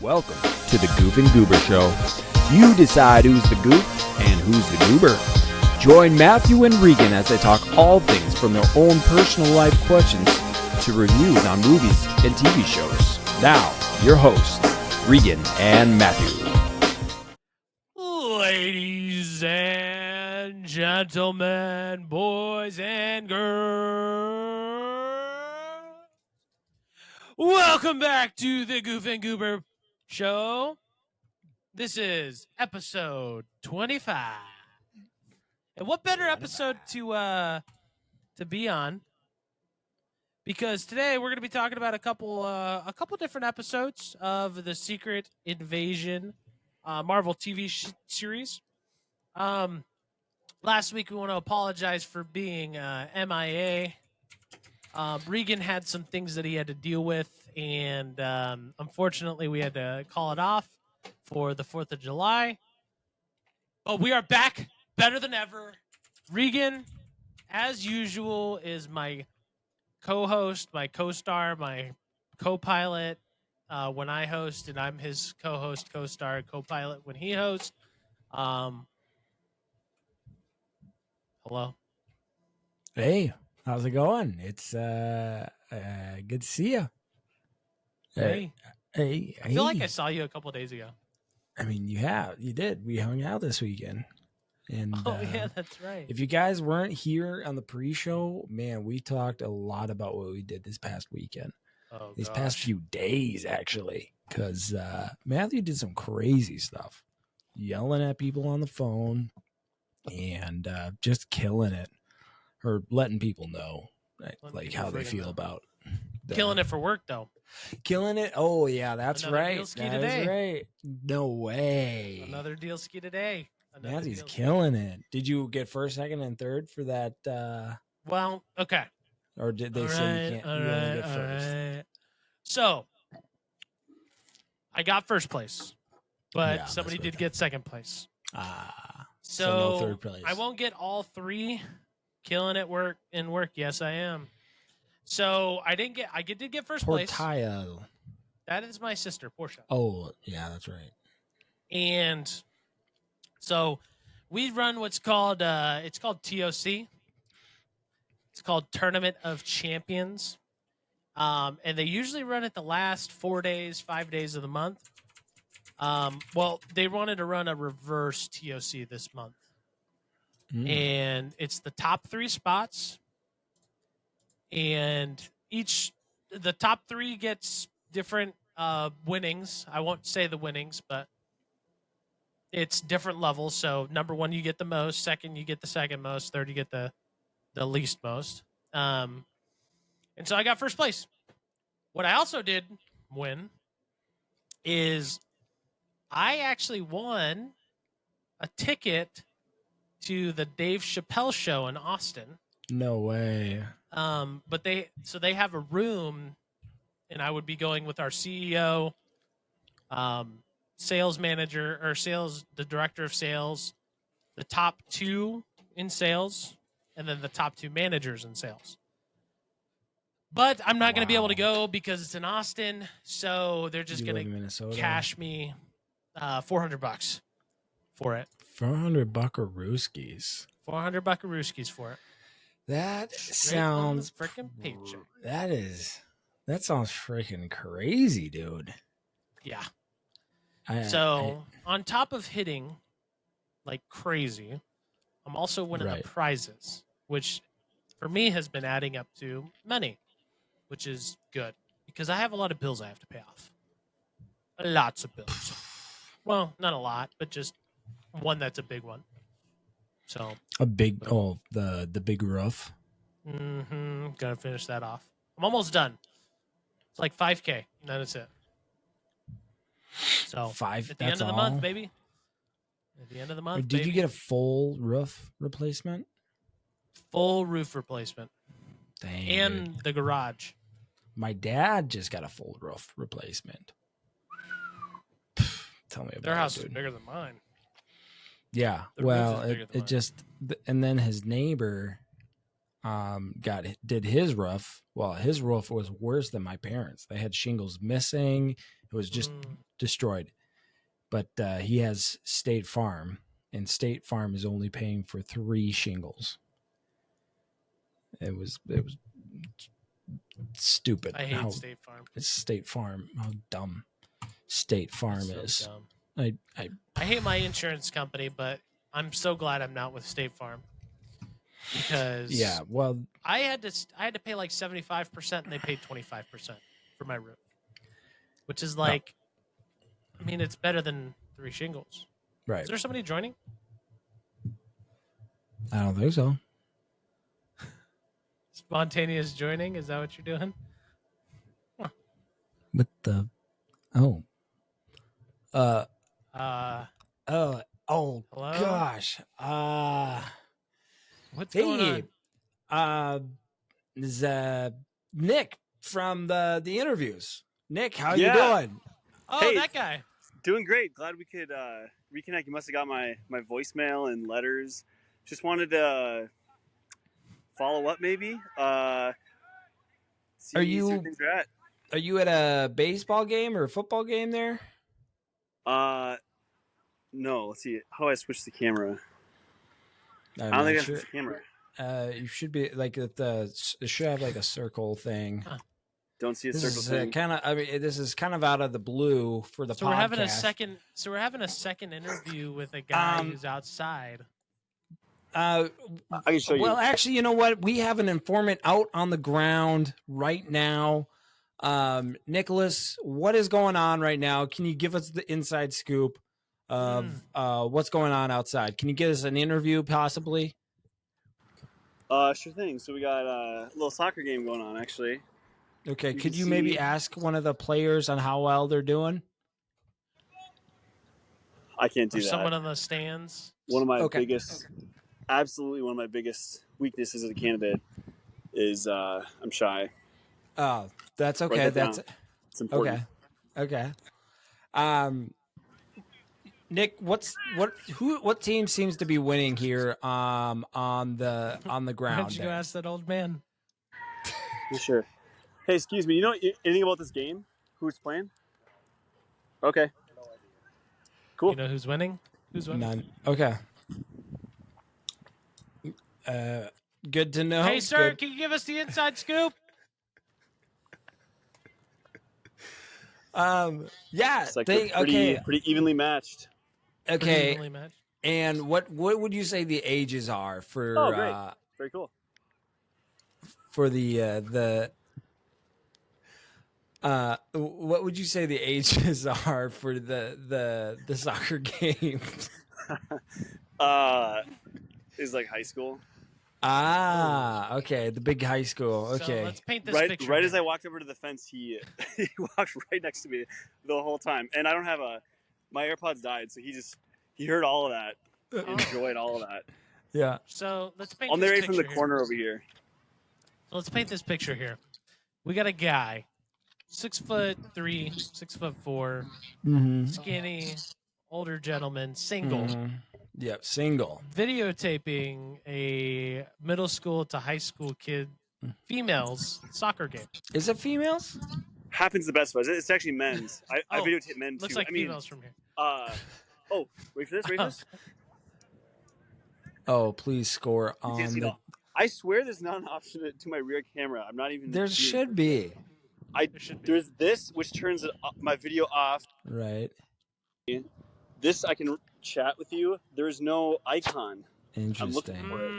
Welcome to the Goof and Goober Show. You decide who's the goof and who's the goober. Join Matthew and Regan as they talk all things from their own personal life questions to reviews on movies and TV shows. Now, your hosts, Regan and Matthew. Ladies and gentlemen, boys and girls, welcome back to the Goof and Goober Show. This is episode 25. And what better episode to be on? Because today we're going to be talking about a couple different episodes of the Secret Invasion Marvel TV series. Last week we want to apologize for being MIA. Regan had some things that he had to deal with, and unfortunately we had to call it off for the 4th of July. But we are back better than ever. Regan, as usual, is my co-host, my co-star, my co-pilot when I host, and I'm his co-host, co-star, co-pilot when he hosts. Hello. Hey, how's it going? It's good to see you. Hey. Hey, I feel like I saw you a couple days ago. I mean, you did. We hung out this weekend. And Oh, yeah, that's right. If you guys weren't here on the pre-show, man, we talked a lot about what we did this past weekend. Oh, these gosh. past few days, actually, because Matthew did some crazy stuff, yelling at people on the phone and just killing it, or letting people know like how they feel about killing it for work, though. Killing it. Oh yeah, that's Another right. deal ski That today. is right. No way. Another deal ski today. Matthew's killing it. Did you get first, second, and third for that? Well, okay. Or did they say you can't? You only get first. Right. So, I got first place, but Yeah, somebody that's did what get second place. So no third place. I won't get all three. Killing it in work. Yes, I am. So I did get first place. Portillo. That is my sister, Portia. Oh yeah, that's right. And so we run what's called it's called TOC. It's called Tournament of Champions. And they usually run it the last 4 days, 5 days of the month. Well, they wanted to run a reverse TOC this month. And it's the top 3 spots. And the top 3 gets different winnings. I won't say the winnings, but it's different levels. So number 1, you get the most. Second, you get the second most. Third, you get the least most. And so I got first place. What I also did win is I actually won a ticket to the Dave Chappelle show in Austin. No way. But they have a room, and I would be going with our CEO, sales manager, or the director of sales, the top 2 in sales, and then the top 2 managers in sales. But I'm not going to be able to go because it's in Austin, so they're just going to cash me $400 for it. 400 buckarooskies. 400 buckarooskies for it. That Straight sounds freaking paycheck. That sounds freaking crazy, dude. Yeah. On top of hitting like crazy, I'm also winning the prizes, which for me has been adding up to money, which is good because I have a lot of bills I have to pay off. Lots of bills. Well, not a lot, but just one that's a big one. So a big the big roof. Gotta finish that off. I'm almost done. It's like $5,000, and then it's it. So $5,000 at the end of the month, baby. At the end of the month, did you get a full roof replacement? Full roof replacement. Dang, and dude. The garage. My dad just got a full roof replacement. Tell me about Their house it, is bigger than mine. Yeah, well, it just, and then his neighbor did his roof. Well, his roof was worse than my parents. They had shingles missing. It was just destroyed. But he has State Farm, and State Farm is only paying for 3 shingles. It was stupid. I hate State Farm. It's State Farm. How dumb State Farm is. Dumb. I hate my insurance company, but I'm so glad I'm not with State Farm. Because I had to pay like 75% and they paid 25% for my roof. Which is like I mean, it's better than 3 shingles. Right. Is there somebody joining? I don't think so. Spontaneous joining? Is that what you're doing? Huh. With the hello? Gosh. What's going on? This is Nick from the interviews. Nick, how you doing? Oh, hey, that guy. Doing great. Glad we could reconnect. You must have got my voicemail and letters. Just wanted to follow up, maybe. See where things are at. Are you at a baseball game or a football game there? No. Let's see. How do I switch the camera? I don't think I switch the camera. You should be like it should have like a circle thing. Huh. Don't see a circle thing. This is kind of out of the blue for the podcast. We're having a second. So we're having a second interview with a guy who's outside. I can show you. Well, actually, you know what? We have an informant out on the ground right now. Nicholas, what is going on right now? Can you give us the inside scoop of what's going on outside? Can you give us an interview, possibly? Sure thing. So we got a little soccer game going on, actually. Okay, could you maybe ask one of the players on how well they're doing? I can't do that. Someone on the stands. One of my absolutely one of my biggest weaknesses as a candidate is I'm shy. Oh, that's okay. It's important. Okay. Nick, what team seems to be winning here on the ground? Why don't you go ask that old man? Sure. Hey, excuse me. You know anything about this game? Who's playing? Okay. Cool. You know who's winning? None. Okay. Good to know. Hey, sir, can you give us the inside scoop? Yeah. It's like pretty evenly matched. Okay. Evenly matched. And what would you say the ages are for? Oh, great. Very cool. For what would you say the ages are for the soccer games? Is like high school. Okay, the big high school. Okay, so let's paint this picture. Right as I walked over to the fence, he walked right next to me the whole time, and I don't have my AirPods died, so he heard all of that, enjoyed all of that. Yeah. So let's paint. I'll narrate from the corner over here. So let's paint this picture here. We got a guy, 6'3", 6'4", skinny, older gentleman, single. Yep, single. Videotaping a middle school to high school kid, females soccer game. Is it females? Happens the best of us. It's actually men's. I videotape men too. Looks like females from here. Wait for this. Oh, please score on I swear there's not an option to my rear camera. I'm not even. There should be. There's this, which turns my video off. Right. This, I can chat with you. There's no icon. Interesting. I'm looking for it.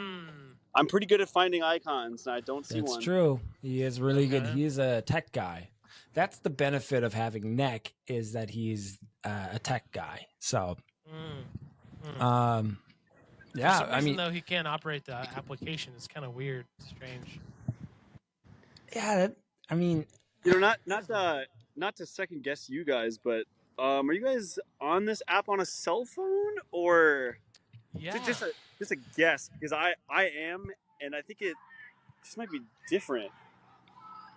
I'm pretty good at finding icons, and I don't see one. That's true. He is really good. He's a tech guy. That's the benefit of having Nick, is that he's a tech guy. So, yeah, I mean, though he can't operate the application, it's kind of weird, strange. Yeah, I mean, not to second guess you guys, but are you guys on this app on a cell phone or just a guess? Because I am, and I think it just might be different.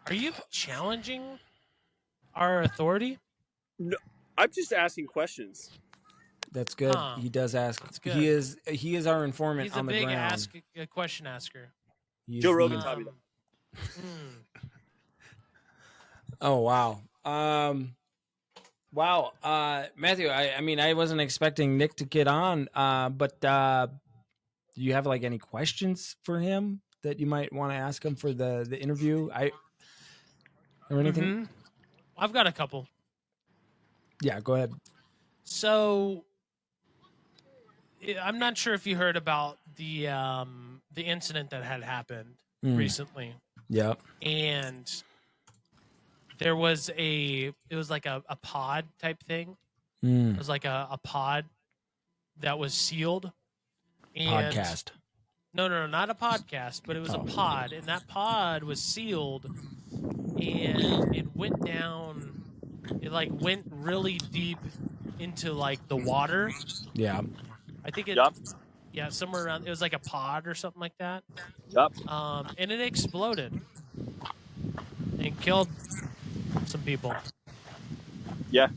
Are you challenging our authority? No, I'm just asking questions. That's good. He does ask. He is our informant on the ground. He's a big question asker. Joe Rogan taught me that. Oh wow. Wow, Matthew. I mean, I wasn't expecting Nick to get on, but do you have like any questions for him that you might want to ask him for the interview? Or anything? Mm-hmm. I've got a couple. Yeah, go ahead. So I'm not sure if you heard about the incident that had happened recently, Yeah. and there was it was like a pod type thing. It was like a pod that was sealed. And Podcast. No, not a podcast, but it was a pod, and that pod was sealed, and it went down. It like went really deep into like the water. Yeah. I think it. Yup. Yeah, somewhere around. It was like a pod or something like that. Yup. And it exploded and killed some people. Yeah.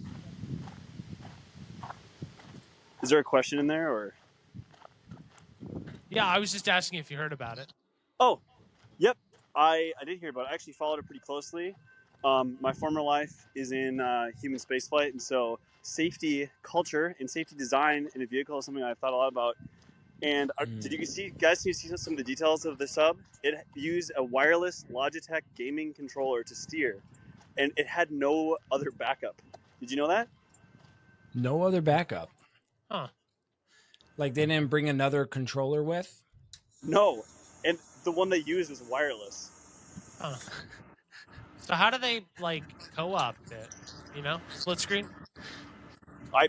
Is there a question in there, or? Yeah, I was just asking if you heard about it. Oh, yep. I did hear about it. I actually followed it pretty closely. My former life is in human spaceflight, and so safety culture and safety design in a vehicle is something I've thought a lot about. And did you guys see some of the details of the sub? It used a wireless Logitech gaming controller to steer, and it had no other backup. Did you know that? No other backup. Huh. Like they didn't bring another controller with? No. And the one they used was wireless. Huh. So how do they like co-opt it? You know, split screen. I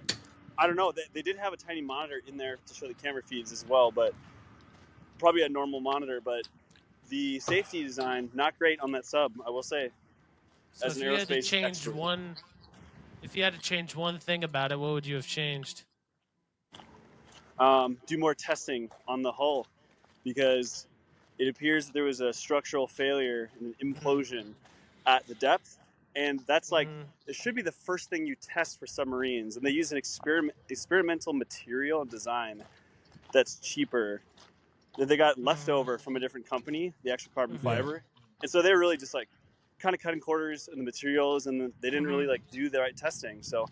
don't know. They did have a tiny monitor in there to show the camera feeds as well, but probably a normal monitor. But the safety design, not great on that sub, I will say. So as if an you had to aerospace change expert. if you had to change one thing about it, what would you have changed? Do more testing on the hull, because it appears that there was a structural failure and an implosion at the depth, and that's like it should be the first thing you test for submarines. And they use an experimental material and design that's cheaper, that they got leftover from a different company, the actual carbon fiber, and so they're really just like kind of cutting corners in the materials, and they didn't really like do the right testing. So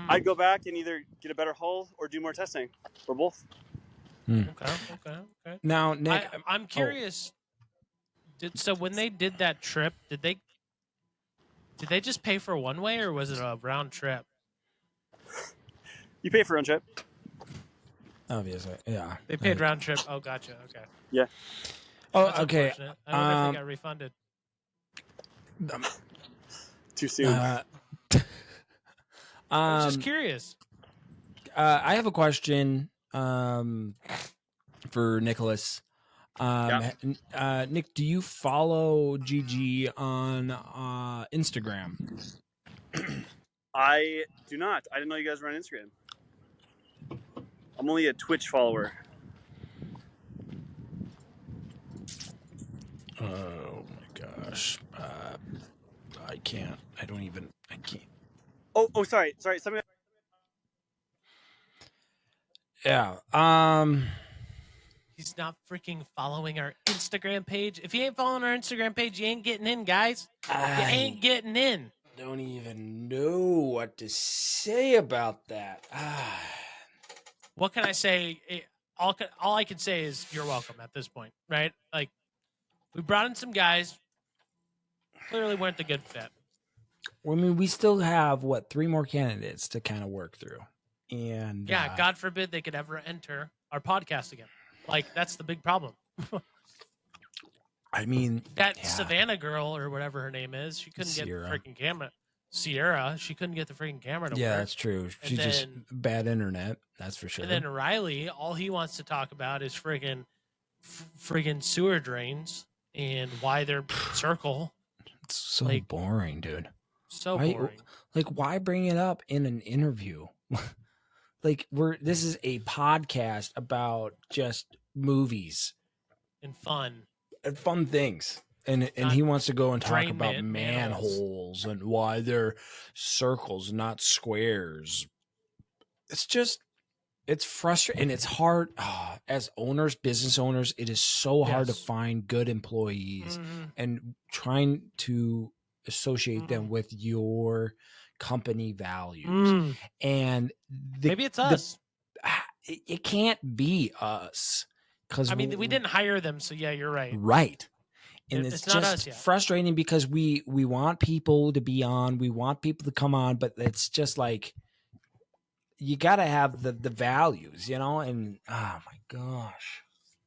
I'd go back and either get a better hull or do more testing, or both. Okay. Now, Nick, I'm curious. So when they did that trip, did they just pay for one way, or was it a round trip? You pay for round trip. Obviously, yeah. They paid round trip. Oh, gotcha. Okay. Yeah. Oh, That's okay. unfortunate. I wonder if they got refunded. Too soon. I was just curious. I have a question for Nicholas. Nick, do you follow GG on Instagram? I do not. I didn't know you guys were on Instagram. I'm only a Twitch follower. Oh my gosh. I can't. I can't. Oh, sorry. Somebody. Yeah. He's not freaking following our Instagram page. If you ain't following our Instagram page, you ain't getting in, guys. You ain't getting in. Don't even know what to say about that. What can I say? All I can say is you're welcome at this point, right? Like, we brought in some guys, clearly weren't the good fit. I mean, we still have, 3 more candidates to kind of work through. And yeah, God forbid they could ever enter our podcast again. Like, that's the big problem. I mean, that Savannah girl or whatever her name is, she couldn't get the freaking camera. Sierra, she couldn't get the freaking camera to work. Yeah, that's true. She's just bad internet. That's for sure. And then Riley, all he wants to talk about is friggin' sewer drains and why they're circle. It's so boring, dude. So boring. Why bring it up in an interview? This is a podcast about just movies and fun things. And he wants to go and talk about manholes and why they're circles, not squares. It's frustrating, and it's hard as owners, business owners. It is so hard to find good employees and trying to associate them with your company values. And maybe it's us. It can't be us, because I mean, we didn't hire them, so yeah, you're right. Right. And it's not just us yet. frustrating because we want people to be on, we want people to come on, but it's just like, you got to have the values, you know? And oh my gosh.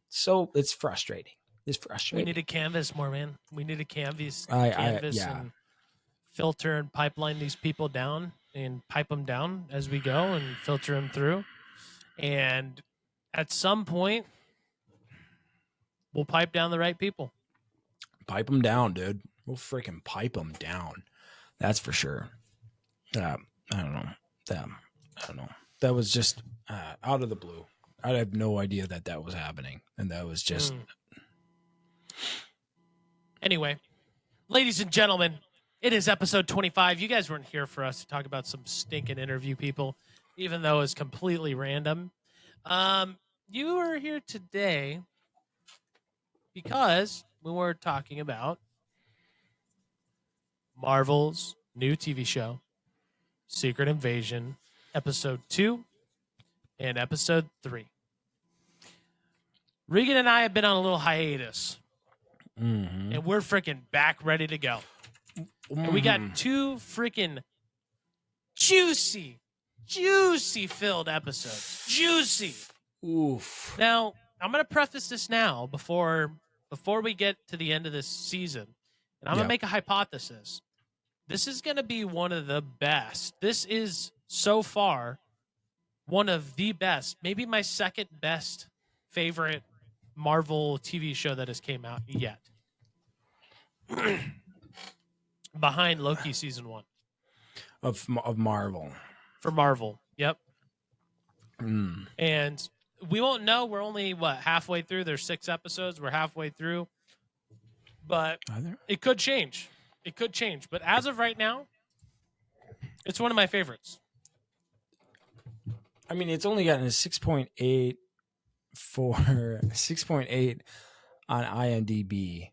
So it's frustrating. It's frustrating. We need to canvas more, man. We need to canvas yeah. and filter and pipeline these people down and pipe them down as we go and filter them through. And at some point, we'll pipe down the right people. Pipe them down, dude. We'll freaking pipe them down. That's for sure. I don't know. I don't know. That was just out of the blue. I had no idea that was happening. And that was just... Anyway, ladies and gentlemen, it is episode 25. You guys weren't here for us to talk about some stinking interview people, even though it's completely random. You are here today because we were talking about Marvel's new TV show, Secret Invasion, episode 2 and episode 3. Regan and I have been on a little hiatus, and we're freaking back ready to go. And we got 2 freaking juicy filled episodes. Juicy. Oof. Now, I'm going to preface this now before we get to the end of this season. And I'm going to make a hypothesis. This is going to be one of the best. This is so far one of the best, maybe my second best favorite Marvel TV show that has came out yet. Behind Loki season 1 of Marvel. For Marvel. Yep. And we won't know. We're only halfway through. There's 6 episodes. We're halfway through. But it could change. It could change. But as of right now, it's one of my favorites. I mean, it's only gotten a 6.8 on IMDb.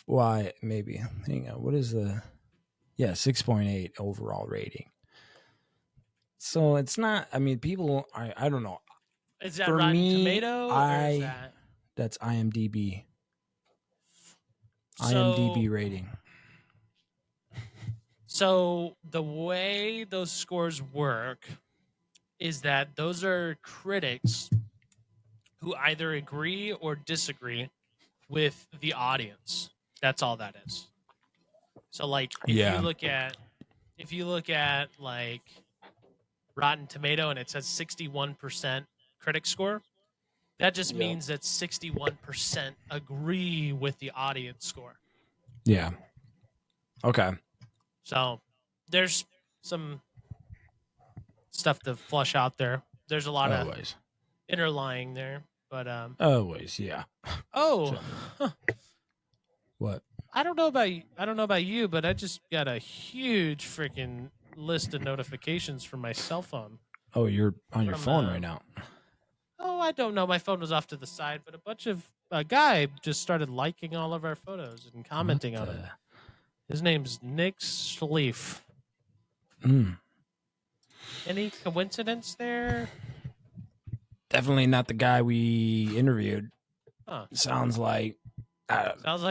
Why? Maybe. Hang on. What is the? Yeah, 6.8 overall rating. So it's not. I mean, people. I don't know. Is that Rotten Tomato? Or is that... That's IMDb. So, IMDb rating. So the way those scores work is that those are critics who either agree or disagree with the audience. That's all that is. So like if you look at like Rotten Tomato and it says 61% critic score, that just means that 61% agree with the audience score. Yeah. Okay. So there's some stuff to flush out there. There's a lot of interlying there, but always, yeah. Oh, what? I don't know about you, but I just got a huge freaking list of notifications from my cell phone. Oh, you're on your phone right now. Oh, I don't know. My phone was off to the side, but a guy just started liking all of our photos and commenting on it. His name's Nick Schleif. Any coincidence there? Definitely not the guy we interviewed. Huh. Sounds like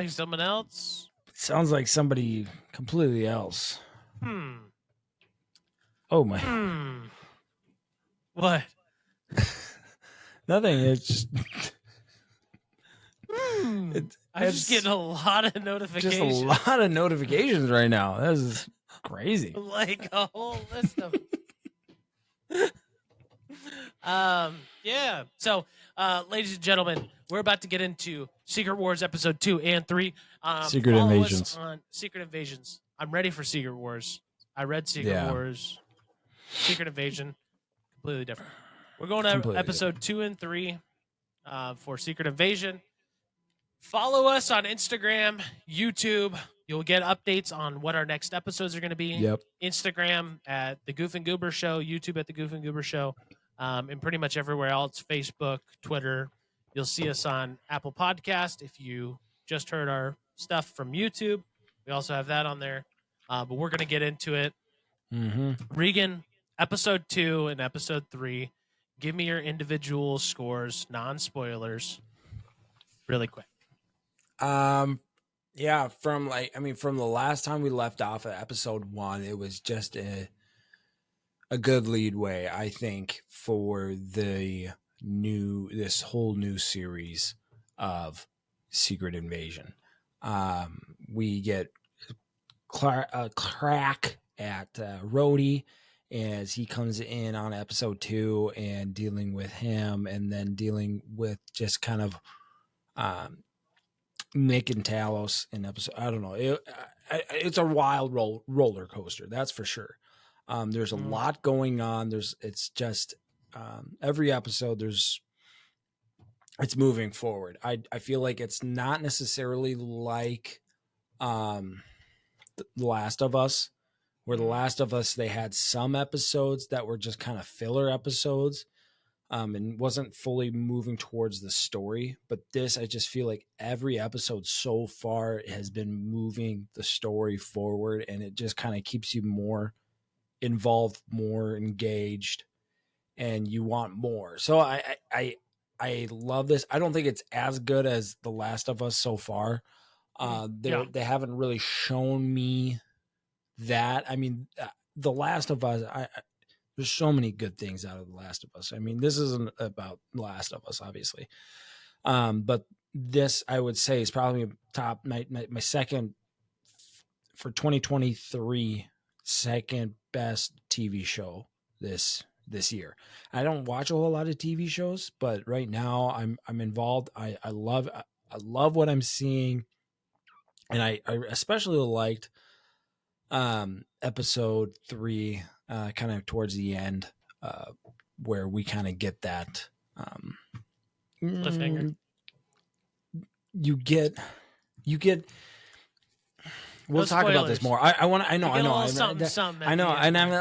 someone else. Sounds like somebody completely else. Oh my. What? Nothing. It's just. I'm just getting a lot of notifications. Just a lot of notifications right now. This is crazy. Like a whole list of. Yeah. So, ladies and gentlemen, we're about to get into Secret Wars episode 2 and 3. Secret Invasions. On Secret Invasions. I'm ready for Secret Wars. I read Secret Wars. Secret Invasion, completely different. We're going to episode 2 and 3 for Secret Invasion. Follow us on Instagram, YouTube. You'll get updates on what our next episodes are going to be. Yep. Instagram at the Goof and Goober Show, YouTube at the Goof and Goober Show, and pretty much everywhere else, Facebook, Twitter. You'll see us on Apple Podcast. If you just heard our stuff from YouTube, we also have that on there. but we're gonna get into it. Regan, episode 2 and episode 3. Give me your individual scores, non-spoilers, really quick. Yeah, from the last time we left off at episode 1, it was just a good lead way, I think, for this whole new series of Secret Invasion. We get a crack at Rhodey as he comes in on episode 2 and dealing with him, and then dealing with just kind of Nick and Talos in episode. I don't know. It's a wild roller coaster, that's for sure. There's a lot going on. It's just every episode it's moving forward. I feel like it's not necessarily like The Last of Us, where The Last of Us, they had some episodes that were just kind of filler episodes, and wasn't fully moving towards the story. But this, I just feel like every episode so far has been moving the story forward, and it just kind of keeps you more involved, more engaged, and you want more. So I love this. I don't think it's as good as The Last of Us so far. They haven't really shown me that. I mean, The Last of Us, there's so many good things out of The Last of Us. I mean, this isn't about The Last of Us, obviously. But this, I would say, is probably top, my second, for 2023, second best TV show this year. I don't watch a whole lot of TV shows, but right now I'm involved. I love what I'm seeing. And I especially liked episode 3, kind of towards the end, where we kind of get that cliffhanger. You get. We'll talk about this more. I know.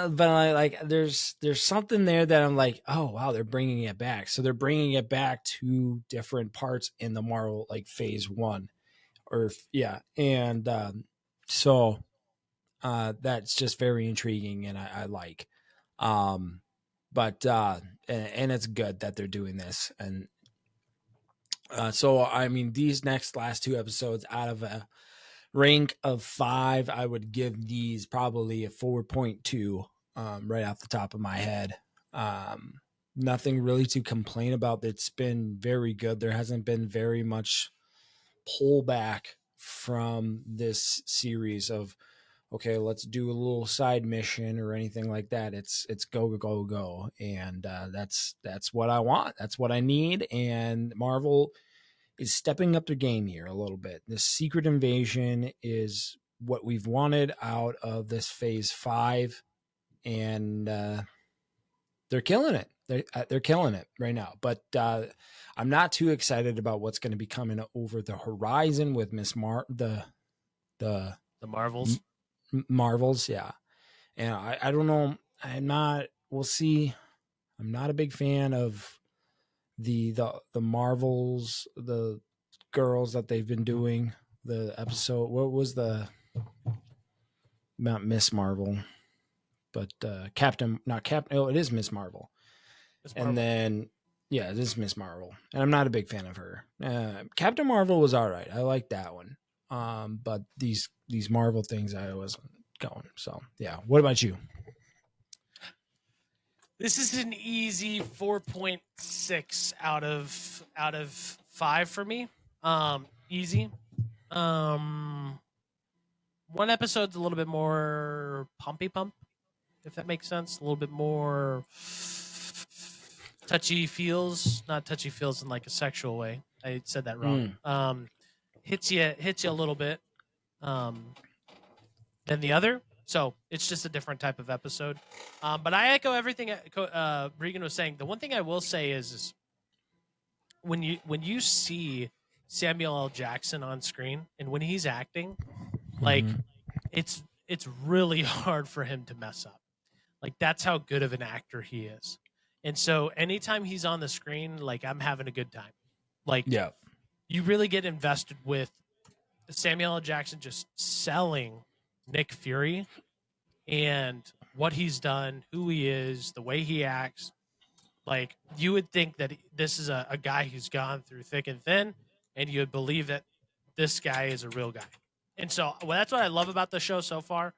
But like, there's something there that I'm like, oh wow, they're bringing it back. So they're bringing it back to different parts in the Marvel, like phase 1, and so that's just very intriguing, and I like. But it's good that they're doing this, and so I mean, these last 2 episodes, out of a rank of 5, I would give these probably a 4.2, right off the top of my head. Nothing really to complain about. It's been very good. There hasn't been very much pullback from this series of, okay, let's do a little side mission or anything like that. It's go, and that's what I want. That's what I need. And Marvel is stepping up their game here a little bit. This Secret Invasion is what we've wanted out of this phase 5, and they're killing it. They're killing it right now. But I'm not too excited about what's going to be coming over the horizon with the Marvels. Marvels, yeah. And I don't know. We'll see. I'm not a big fan of the Marvels, the girls that they've been doing. The episode, what was not Miss Marvel, but it is Miss Marvel. And then, yeah, this is Miss Marvel, and I'm not a big fan of her. Captain Marvel was all right. I like that one. But these Marvel things, I wasn't going. So yeah. What about you? This is an easy 4.6 out of 5 for me. Easy. One episode's a little bit more pumpy pump, if that makes sense. A little bit more touchy feels, not touchy feels in like a sexual way. I said that wrong. Hits you a little bit than the other. So it's just a different type of episode. But I echo everything Regan was saying. The one thing I will say is when you see Samuel L. Jackson on screen and when he's acting, like it's really hard for him to mess up. Like that's how good of an actor he is. And so anytime he's on the screen, like I'm having a good time. Like you really get invested with Samuel L. Jackson just selling Nick Fury and what he's done, who he is, the way he acts. Like, you would think that this is a guy who's gone through thick and thin, and you would believe that this guy is a real guy. And so, well, that's what I love about the show so far.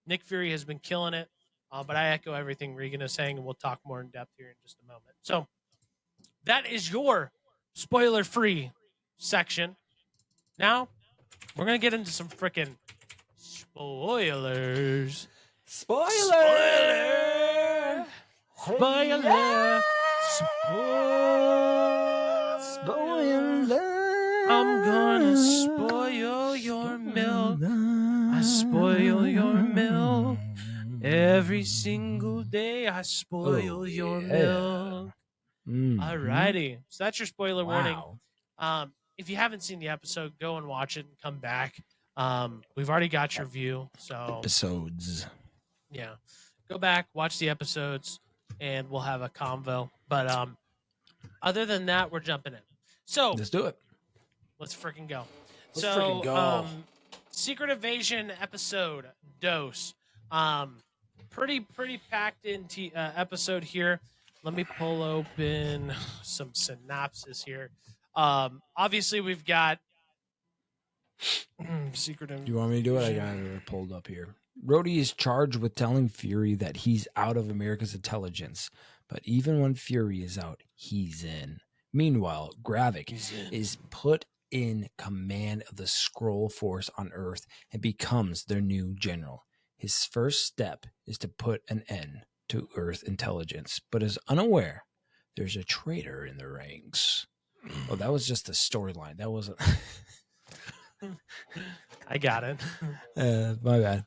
Nick Fury has been killing it, but I echo everything Regan is saying, and we'll talk more in depth here in just a moment. So that is your spoiler-free section. Now, we're going to get into some freaking spoilers. Spoiler! Spoiler! Spoiler! I'm gonna spoil your milk. I spoil your milk. Every single day I spoil your milk. Alrighty. So that's your spoiler warning. If you haven't seen the episode, go and watch it and come back. We've already got your view. So Episodes. yeah. Go back, watch the episodes, and we'll have a convo. But other than that, we're jumping in. So Let's do it. let's freaking go. Let's freaking go. Secret Invasion episode dose. Pretty packed into episode here. Let me pull open some synopsis here. Obviously we've got Secret Invasion. Do you want me to do it? I got it pulled up here. Rhodey is charged with telling Fury that he's out of America's intelligence, but even when Fury is out, he's in. Meanwhile, Gravik is put in command of the Skrull force on Earth and becomes their new general. His first step is to put an end to Earth intelligence, but is unaware there's a traitor in the ranks. Oh, that was just a storyline. That wasn't... I got it. My bad.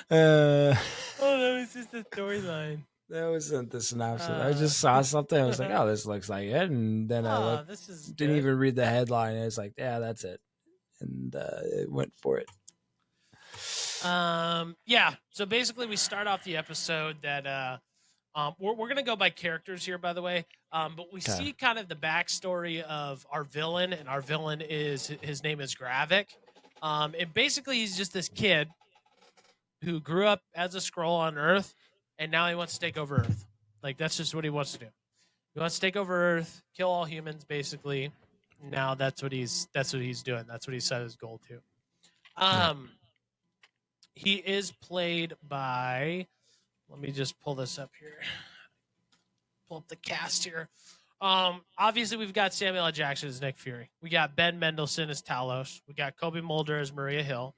That was just a storyline. That wasn't the synopsis. I just saw something. I was like, "Oh, this looks like it," and then I looked, didn't even read the headline. And it's like, "Yeah, that's it," and it went for it. Yeah. So basically, we start off the episode that we're gonna go by characters here, by the way. But we see kind of the backstory of our villain, and our villain is his name is Gravik. And basically, he's just this kid who grew up as a Skrull on Earth, and now he wants to take over Earth. Like, that's just what he wants to do. He wants to take over Earth, kill all humans, basically. Now that's what he's doing. That's what he set his goal to. He is played by, let me just pull this up here. Pull up the cast here. Obviously, we've got Samuel L. Jackson as Nick Fury. We got Ben Mendelsohn as Talos. We got Kobe Mulder as Maria Hill.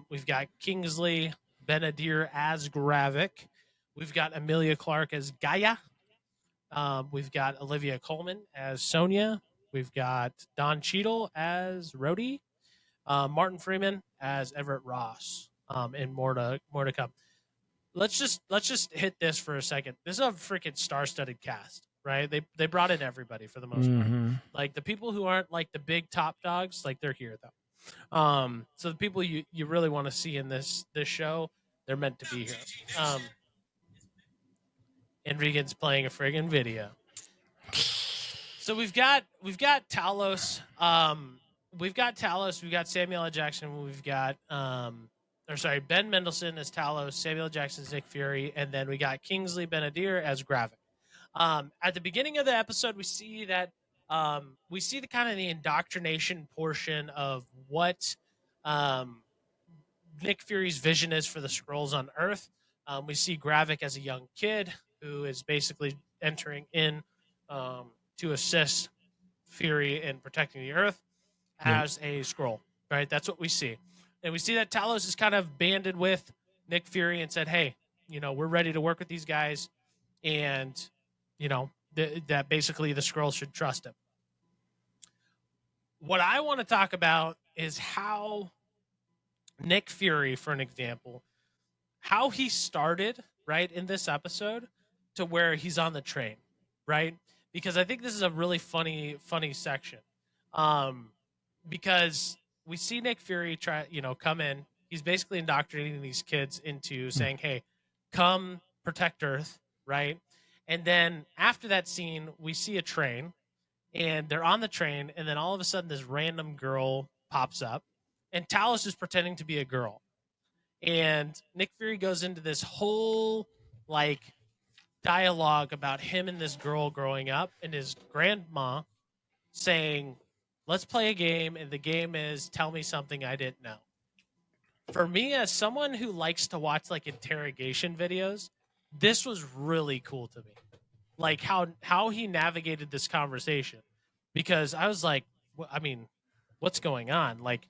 We've got Kingsley Benadir as Gravik. We've got Emilia Clarke as Gaia. We've got Olivia Colman as Sonia. We've got Don Cheadle as Rhodey. Martin Freeman as Everett Ross. And more to come. Let's just hit this for a second. This is a freaking star-studded cast, right? They brought in everybody for the most part. Like, the people who aren't like the big top dogs, like, they're here though. So the people you really want to see in this show, they're meant to be here. And Regan's playing a friggin' video. So we've got Talos. We've got Talos. We've got Samuel L. Jackson. We've got Ben Mendelsohn as Talos, Samuel L. Jackson as Nick Fury, and then we got Kingsley Benadir as Gravik. At the beginning of the episode, we see that we see the kind of the indoctrination portion of what Nick Fury's vision is for the Skrulls on Earth. We see Gravik as a young kid who is basically entering in to assist Fury in protecting the Earth as a Skrull, right? That's what we see. And we see that Talos is kind of banded with Nick Fury and said, hey, we're ready to work with these guys. And, that basically the Skrulls should trust him. What I want to talk about is how Nick Fury, for an example, how he started, right, in this episode to where he's on the train, right? Because I think this is a really funny section. Because we see Nick Fury come in. He's basically indoctrinating these kids into saying, hey, come protect Earth, right? And then after that scene, we see a train, and they're on the train, and then all of a sudden this random girl pops up, and Talos is pretending to be a girl. And Nick Fury goes into this whole like dialogue about him and this girl growing up and his grandma saying, let's play a game. And the game is tell me something I didn't know. For me, as someone who likes to watch like interrogation videos, this was really cool to me. Like how he navigated this conversation, because I was like, I mean, what's going on? Like,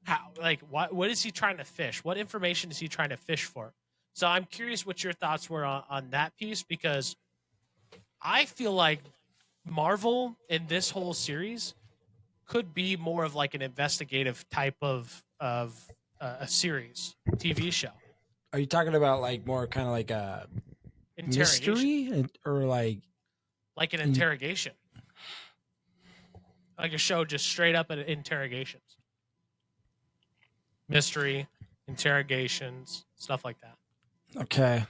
how? Like, what is he trying to fish? What information is he trying to fish for? So I'm curious what your thoughts were on that piece, because I feel like Marvel in this whole series could be more of like an investigative type of a series TV show. Are you talking about like more kind of like a mystery or like an interrogation, like a show just straight up at interrogations, mystery, interrogations, stuff like that? Okay.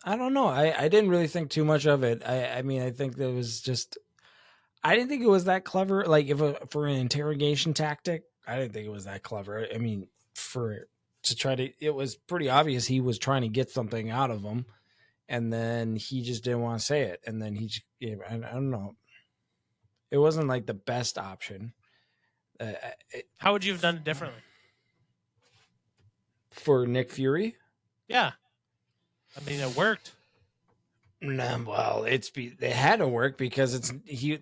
I don't know. I didn't really think too much of it. I mean, I think that was just, I didn't think it was that clever. Like for an interrogation tactic, I didn't think it was that clever. I mean, it was pretty obvious he was trying to get something out of him, and then he just didn't want to say it. And then I don't know. It wasn't like the best option. How would you have done it differently? For Nick Fury? Yeah. I mean, it worked. No, well, it had to work because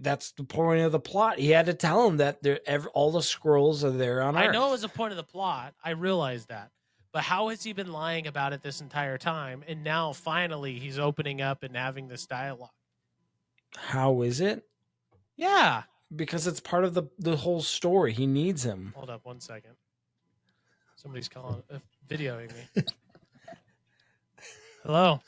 that's the point of the plot. He had to tell him that all the Skrulls are there on Earth. I know it was a point of the plot. I realized that. But how has he been lying about it this entire time? And now finally he's opening up and having this dialogue. How is it? Yeah. Because it's part of the whole story. He needs him. Hold up 1 second. Somebody's videoing me. Hello.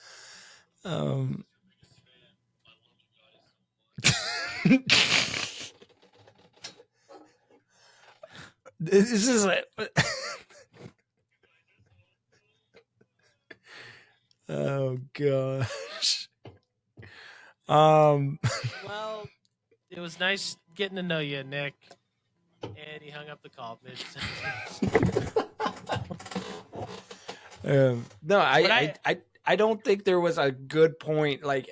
This is like, oh gosh. Well, it was nice getting to know you, Nick. And he hung up the call. No, I don't think there was a good point. Like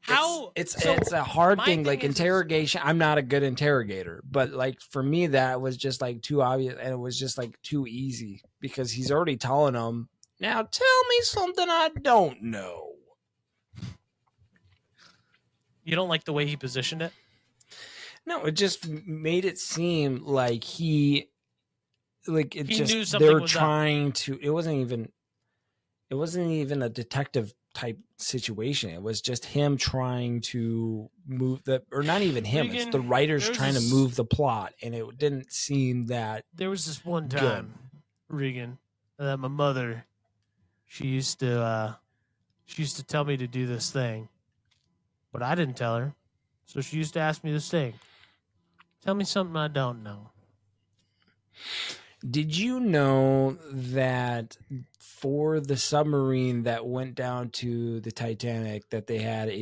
it's a hard thing. Like interrogation. I'm not a good interrogator, but like for me, that was just like too obvious, and it was just like too easy because he's already telling them, now tell me something I don't know. You don't like the way he positioned it? No, it just made it seem like he knew something they're trying to. It wasn't even a detective type situation. It was just him trying to move or not even him. It's the writers trying to move the plot, and it didn't seem that. There was this one time, Regan, that my mother, she used to tell me to do this thing, but I didn't tell her, so she used to ask me this thing. Tell me something I don't know. Did you know that for the submarine that went down to the Titanic, that they had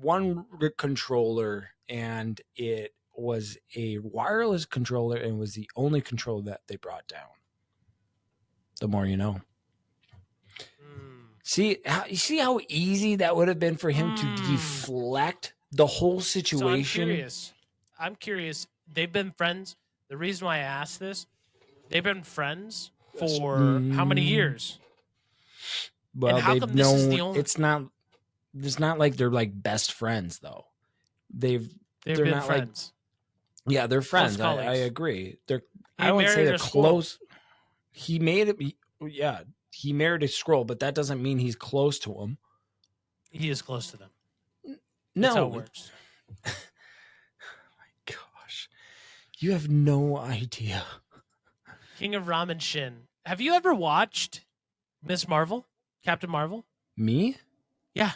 one controller, and it was a wireless controller, and was the only controller that they brought down? The more you know. See how easy that would have been for him to deflect the whole situation. So I'm curious. They've been friends. The reason why I asked this, they've been friends for how many years? Well, they've known. It's not like they're like best friends though. They're been not friends. Like, yeah, they're friends. I agree. I wouldn't say they're close. He made it. Yeah, he married a Skrull, but that doesn't mean he's close to him. He is close to them. No, that's how it works. You have no idea. King of Ramen Shin. Have you ever watched Miss Marvel? Captain Marvel? Me? Yeah.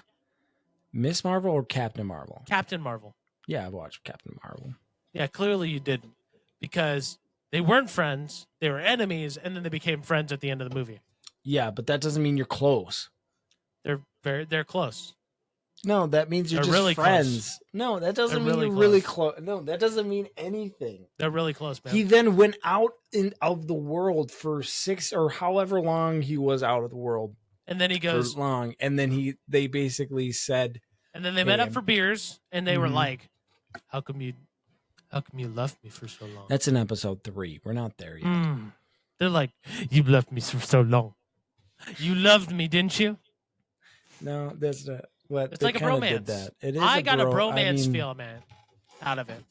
Miss Marvel or Captain Marvel? Captain Marvel. Yeah, I've watched Captain Marvel. Yeah, clearly you didn't. Because they weren't friends, they were enemies, and then they became friends at the end of the movie. Yeah, but that doesn't mean you're close. They're close. No, that means you're They're just really friends. close. No, that doesn't They're mean really you're really close. close. No, that doesn't mean anything. They're really close, man. He then went out of the world for 6 or however long he was out of the world. And then he goes for long, and then they basically said, and then they met up for beers, and they were like, how come you left me for so long? That's in episode 3. We're not there yet. They're like, you left me for so long. You loved me, didn't you? No, that's not what. It's like a bromance. Did that. It is. I got a bromance feel, man, out of it.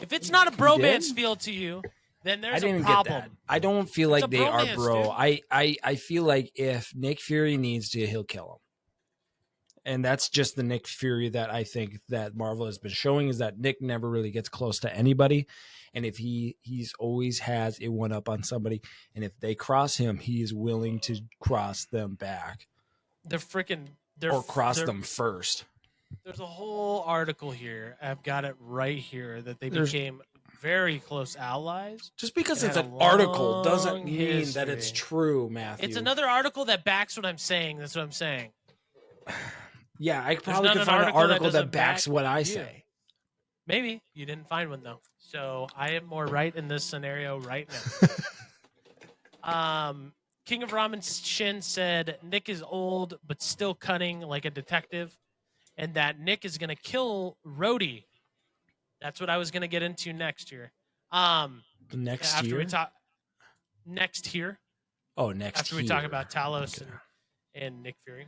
If it's not a bromance feel to you, then there's a problem. Get that. I don't feel like they are bro. Dude. I feel like if Nick Fury needs to, he'll kill him. And that's just the Nick Fury that I think that Marvel has been showing, is that Nick never really gets close to anybody. And if he's always has a one up on somebody, and if they cross him, he is willing to cross them back. They're cross them first. There's a whole article here. I've got it right here that they became very close allies. Just because it's an article doesn't mean that it's true, Matthew. It's another article that backs what I'm saying. That's what I'm saying. Yeah, I probably could find an article that backs what I say. Maybe. You didn't find one, though. So I am more right in this scenario right now. King of Ramen Shin said Nick is old but still cunning like a detective, and that Nick is going to kill Rhodey. That's what I was going to get into next year. Next year? Next year. Oh, next after year. we talk about Talos and Nick Fury.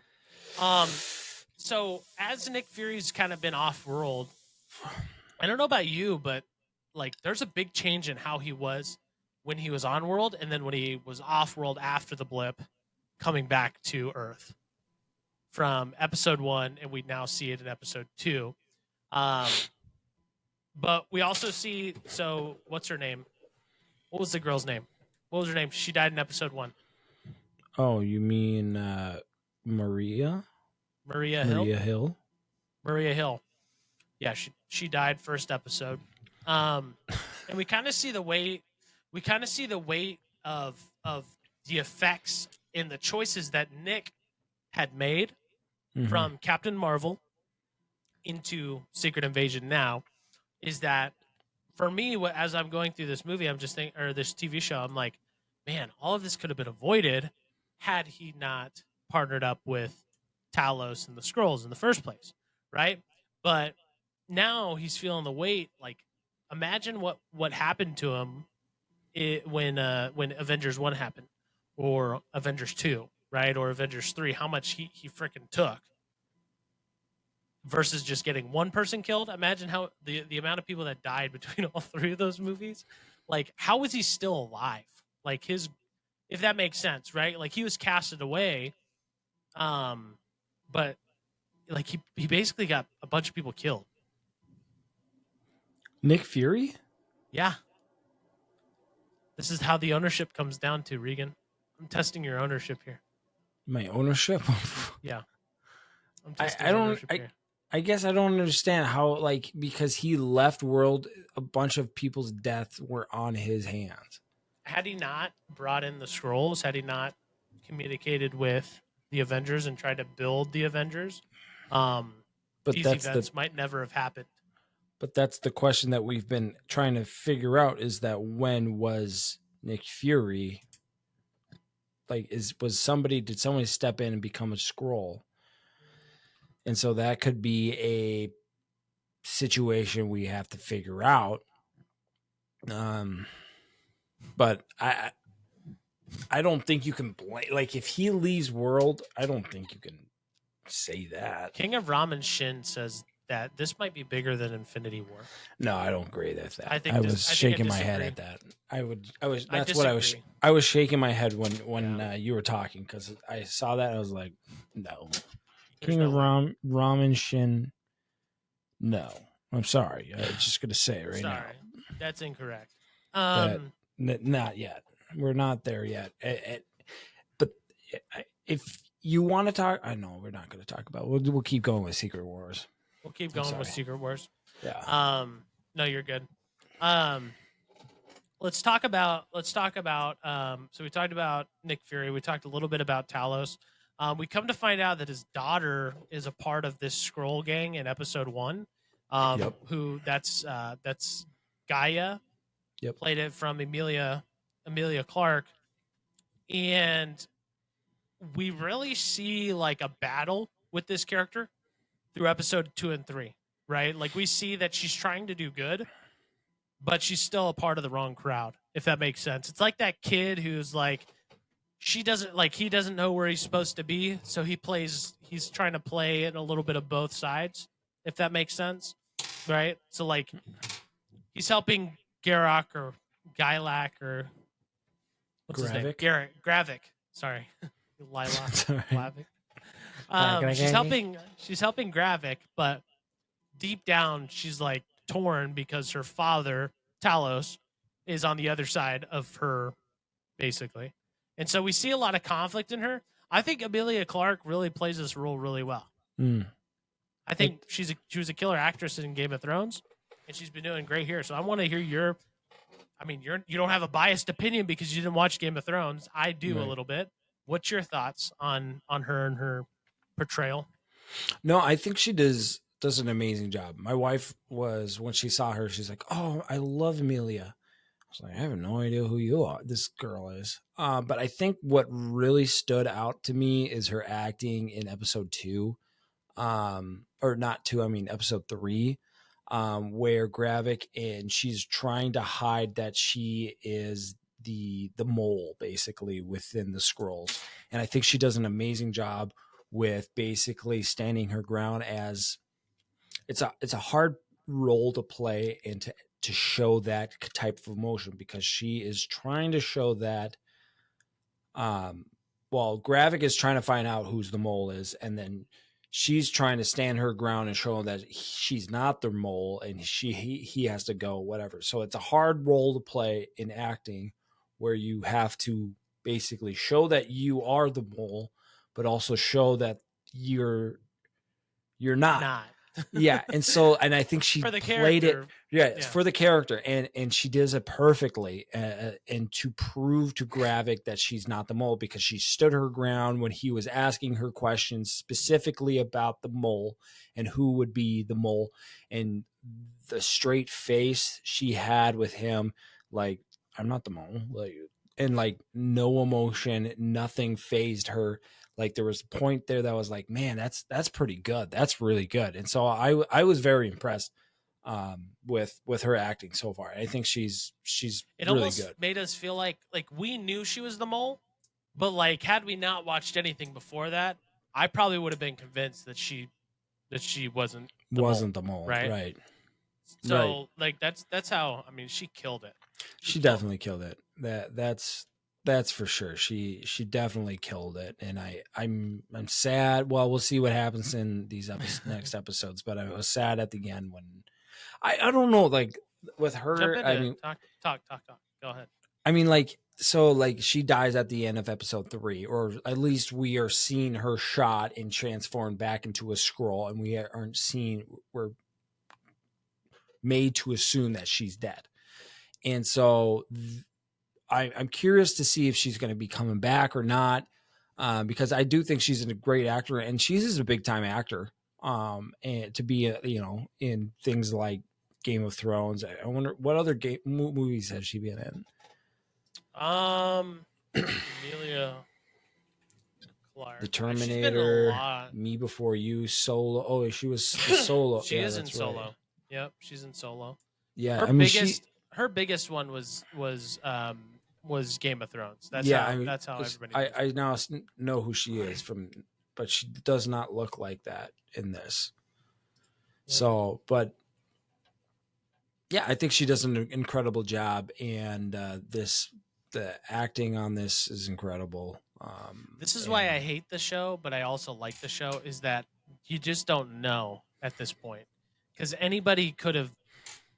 So as Nick Fury's kind of been off-world, I don't know about you, but like there's a big change in how he was when he was on world, and then when he was off world after the blip, coming back to Earth from episode 1, and we now see it in episode 2. But we also see, so what's her name? What was the girl's name? What was her name? She died in episode 1. Oh, you mean Maria? Maria Hill? Maria Hill. Yeah, she died first episode. And we kind of see the weight. We kind of see the weight of the effects in the choices that Nick had made from Captain Marvel into Secret Invasion. Now, is that for me? As I'm going through this movie, I'm just thinking, or this TV show, I'm like, man, all of this could have been avoided had he not partnered up with Talos and the Skrulls in the first place, right? But now he's feeling the weight. Like, imagine what happened to him when Avengers 1 happened, or Avengers 2, right? Or Avengers 3, how much he freaking took versus just getting one person killed. Imagine how the amount of people that died between all 3 of those movies. Like, how was he still alive? Like, if that makes sense, right? Like, he was casted away, but like he basically got a bunch of people killed. Nick Fury? Yeah. This is how the ownership comes down to, Regan. I'm testing your ownership here. My ownership? Yeah. I guess I don't understand how, like, because he left world, a bunch of people's deaths were on his hands. Had he not brought in the Skrulls, had he not communicated with the Avengers and tried to build the Avengers, these events might never have happened. But that's the question that we've been trying to figure out, is that when was Nick Fury, like, did somebody step in and become a Skrull? And so that could be a situation we have to figure out. But I don't think you can blame, like, if he leaves world, I don't think you can say that. King of Ramen Shin says that this might be bigger than Infinity War. No, I don't agree with that. I was shaking my head at that. I was shaking my head when you were talking, because I saw that and I was like, no. King of Ramen Shin. No, I'm sorry. I'm just gonna say it right now. That's incorrect. Not yet. We're not there yet. But if you want to talk, I know we're not going to talk about. We'll keep going with Secret Wars. We'll keep going with Secret Wars. Yeah. No, you're good. Let's talk about. So we talked about Nick Fury. We talked a little bit about Talos. We come to find out that his daughter is a part of this Skrull gang in episode 1. Yep. Who that's Gaia. Yep. Played it from Emilia Clarke, and we really see like a battle with this character through episode 2 and 3, right? Like we see that she's trying to do good, but she's still a part of the wrong crowd, if that makes sense. It's like that kid who's like, he doesn't know where he's supposed to be, so he's trying to play in a little bit of both sides, if that makes sense, right? So like he's helping Garak or Gailac or what's his name? Gravik. Sorry. Lilac. Glavik. She's helping Gravik, but deep down she's like torn because her father, Talos, is on the other side of her, basically. And so we see a lot of conflict in her. I think Emilia Clarke really plays this role really well. I think she was a killer actress in Game of Thrones, and she's been doing great here. So I want to hear you don't have a biased opinion because you didn't watch Game of Thrones. I do a little bit. What's your thoughts on her and her portrayal? No, I think she does an amazing job. My wife was, when she saw her, she's like, "Oh, I love Emilia." I was like, "I have no idea who this girl is." But I think what really stood out to me is her acting in episode 2, or not 2. I mean episode 3, where Gravik, and she's trying to hide that she is the mole basically within the Skrulls, and I think she does an amazing job with basically standing her ground. As it's a hard role to play and to show that type of emotion, because she is trying to show that Gravik is trying to find out who's the mole is, and then she's trying to stand her ground and show that she's not the mole, and he has to go, whatever. So it's a hard role to play in acting, where you have to basically show that you are the mole, but also show that you're not. Yeah. And I think she played it. Yeah, it's for the character, and she does it perfectly, and to prove to Gravik that she's not the mole, because she stood her ground when he was asking her questions specifically about the mole and who would be the mole, and the straight face she had with him, like, "I'm not the mole," like, and like no emotion, nothing phased her. Like there was a point there that was like, man, that's pretty good. That's really good. And so I was very impressed with her acting so far. I think she's it really almost good. Made us feel like we knew she was the mole, but like had we not watched anything before that, I probably would have been convinced that she wasn't the mole, right? So like that's how, I mean, she killed it. She definitely killed it. That's for sure. She definitely killed it, and I'm sad. Well, we'll see what happens in these next episodes, but I was sad at the end when I don't know, like with her. I mean, talk. Go ahead. I mean, like, so like she dies at the end of episode 3, or at least we are seeing her shot and transformed back into a Skrull, and we're made to assume that she's dead, and so. I'm curious to see if she's going to be coming back or not, because I do think she's a great actor, and she's a big time actor. And to be, in things like Game of Thrones. I wonder what other movies has she been in? Emilia Clarke. The Terminator, Me Before You, Solo. Oh, she was Solo. She is in Solo. Right. Yep, she's in Solo. Yeah, her biggest one was Game of Thrones. That's how everybody. I now know who she is but she does not look like that in this. Yeah. So, but yeah, I think she does an incredible job, and the acting on this is incredible. This is why I hate the show, but I also like the show, is that you just don't know at this point, because anybody could have,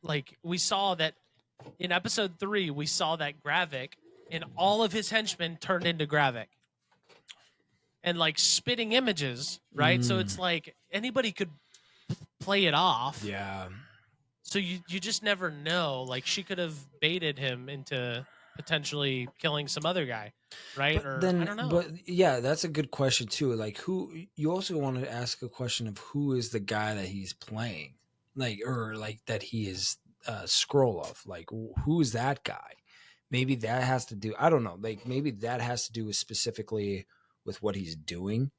like, we saw that in episode 3, we saw that Gravik and all of his henchmen turned into Gravik. And like spitting images, right? So it's like anybody could play it off. Yeah. So you just never know. Like she could have baited him into potentially killing some other guy. right? But Or then, I don't know. but yeah, that's a good question too. Like, who you also want to ask a question of who is the guy that he's playing, like, or like that he is scroll of, like, who is that guy? Maybe that has to do. I don't know. Like, maybe that has to do with specifically with what he's doing.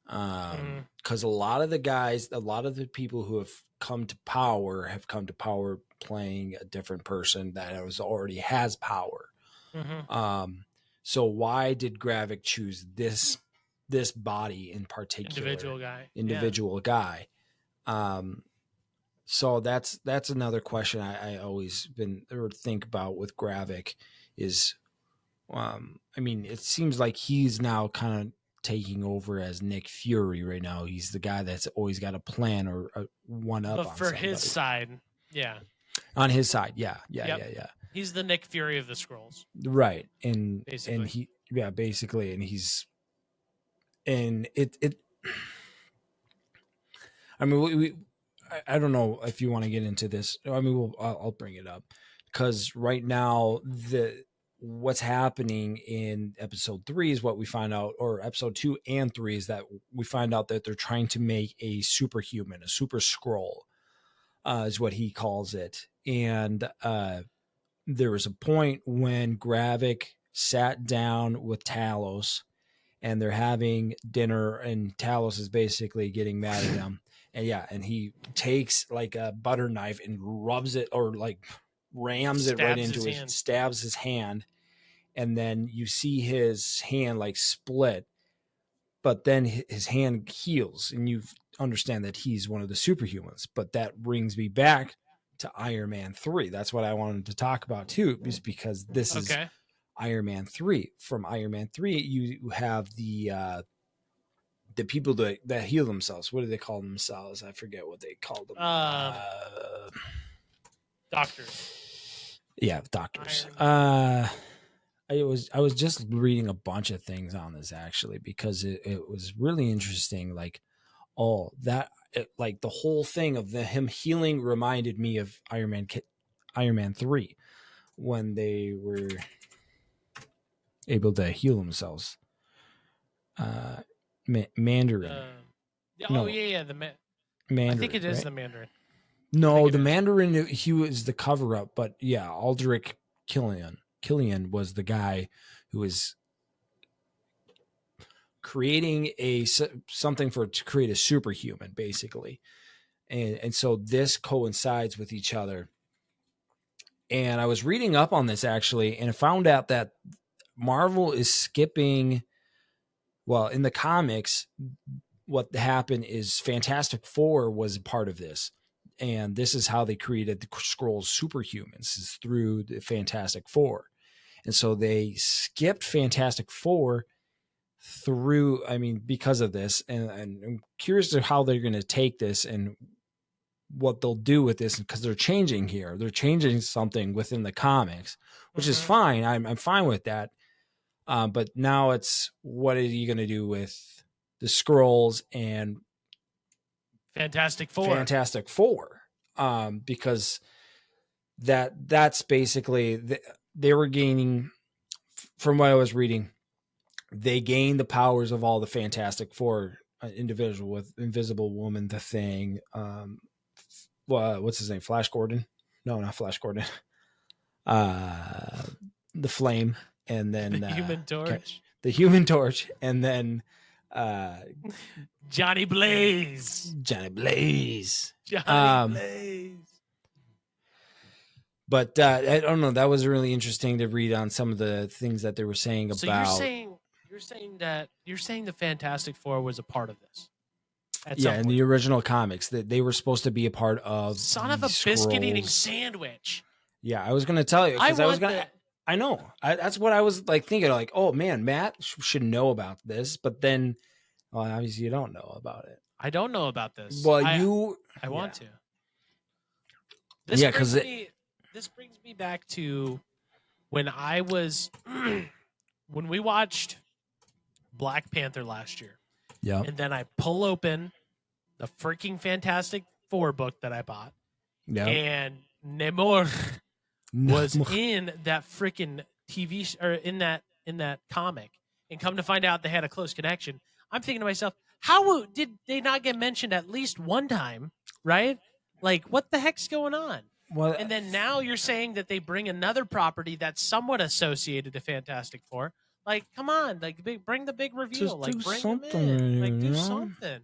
Because a lot of the guys, a lot of the people who have come to power playing a different person that already has power. So why did Gravik choose this body in particular? Individual guy. So that's another question I always been or think about with Gravik is, I mean, it seems like he's now kind of taking over as Nick Fury right now. He's the guy that's always got a plan or a one up. But on for somebody. His side, yeah. On his side, yeah. He's the Nick Fury of the Skrulls, right? And basically. and he, basically, and he's, and it. I mean, I don't know if you want to get into this. I mean, I'll bring it up because right now what's happening in episode 3 is what we find out, or episode 2 and 3 is that we find out that they're trying to make a superhuman, a super Skrull, is what he calls it. And there was a point when Gravik sat down with Talos and they're having dinner and Talos is basically getting mad at him. And he takes like a butter knife and rubs it, or like rams it right into his stabs his hand. And then you see his hand like split, but then his hand heals and you understand that he's one of the superhumans. But that brings me back to Iron Man 3. That's what I wanted to talk about too, is because this is Iron Man 3. From Iron Man 3, you have the people that heal themselves. What do they call themselves? I forget what they called them. Doctors. Yeah, doctors. I was just reading a bunch of things on this actually because it was really interesting. Like, like the whole thing of him healing reminded me of Iron Man 3 when they were able to heal themselves. Mandarin. The Mandarin. I think it is, right? The Mandarin. No, the Mandarin, he was the cover up, but yeah, Aldrich Killian was the guy who was creating something to create a superhuman, basically. And so this coincides with each other. And I was reading up on this actually, and I found out that Marvel is skipping. Well, in the comics, what happened is Fantastic Four was a part of this. And this is how they created the Skrulls superhumans, is through the Fantastic Four. And so they skipped Fantastic Four through, I mean, because of this. And I'm curious to how they're going to take this and what they'll do with this, because they're changing here. They're changing something within the comics, which is fine. I'm fine with that. But now it's, what are you going to do with the Skrulls and Fantastic Four? Because that's basically, they were gaining, from what I was reading, they gained the powers of all the Fantastic Four individual, with Invisible Woman, the Thing, what's his name? Flash Gordon? No, not Flash Gordon. The Flame, and then the Human Torch. The Human Torch, and then Johnny Blaze. Johnny Blaze. But I don't know. That was really interesting to read on some of the things that they were saying so about. You're saying the Fantastic Four was a part of this. In the original comics, that they were supposed to be a part of. Son of a biscuit eating sandwich. Yeah, I was going to tell you because I know. That's what I was like thinking. Like, oh man, Matt should know about this, but then, well, obviously you don't know about it. I don't know about this. Well, I want to. This brings me back to when I was when we watched Black Panther last year. Yeah. And then I pull open the freaking Fantastic Four book that I bought. Yeah. And Namor was in that freaking TV or in that comic, and come to find out they had a close connection. I'm thinking to myself, how did they not get mentioned at least one time, right? Like, what the heck's going on? Well, And then now you're saying that they bring another property that's somewhat associated to Fantastic Four. Like, come on, like bring the big reveal. Just like, do bring something, them in. Like, do you know? something.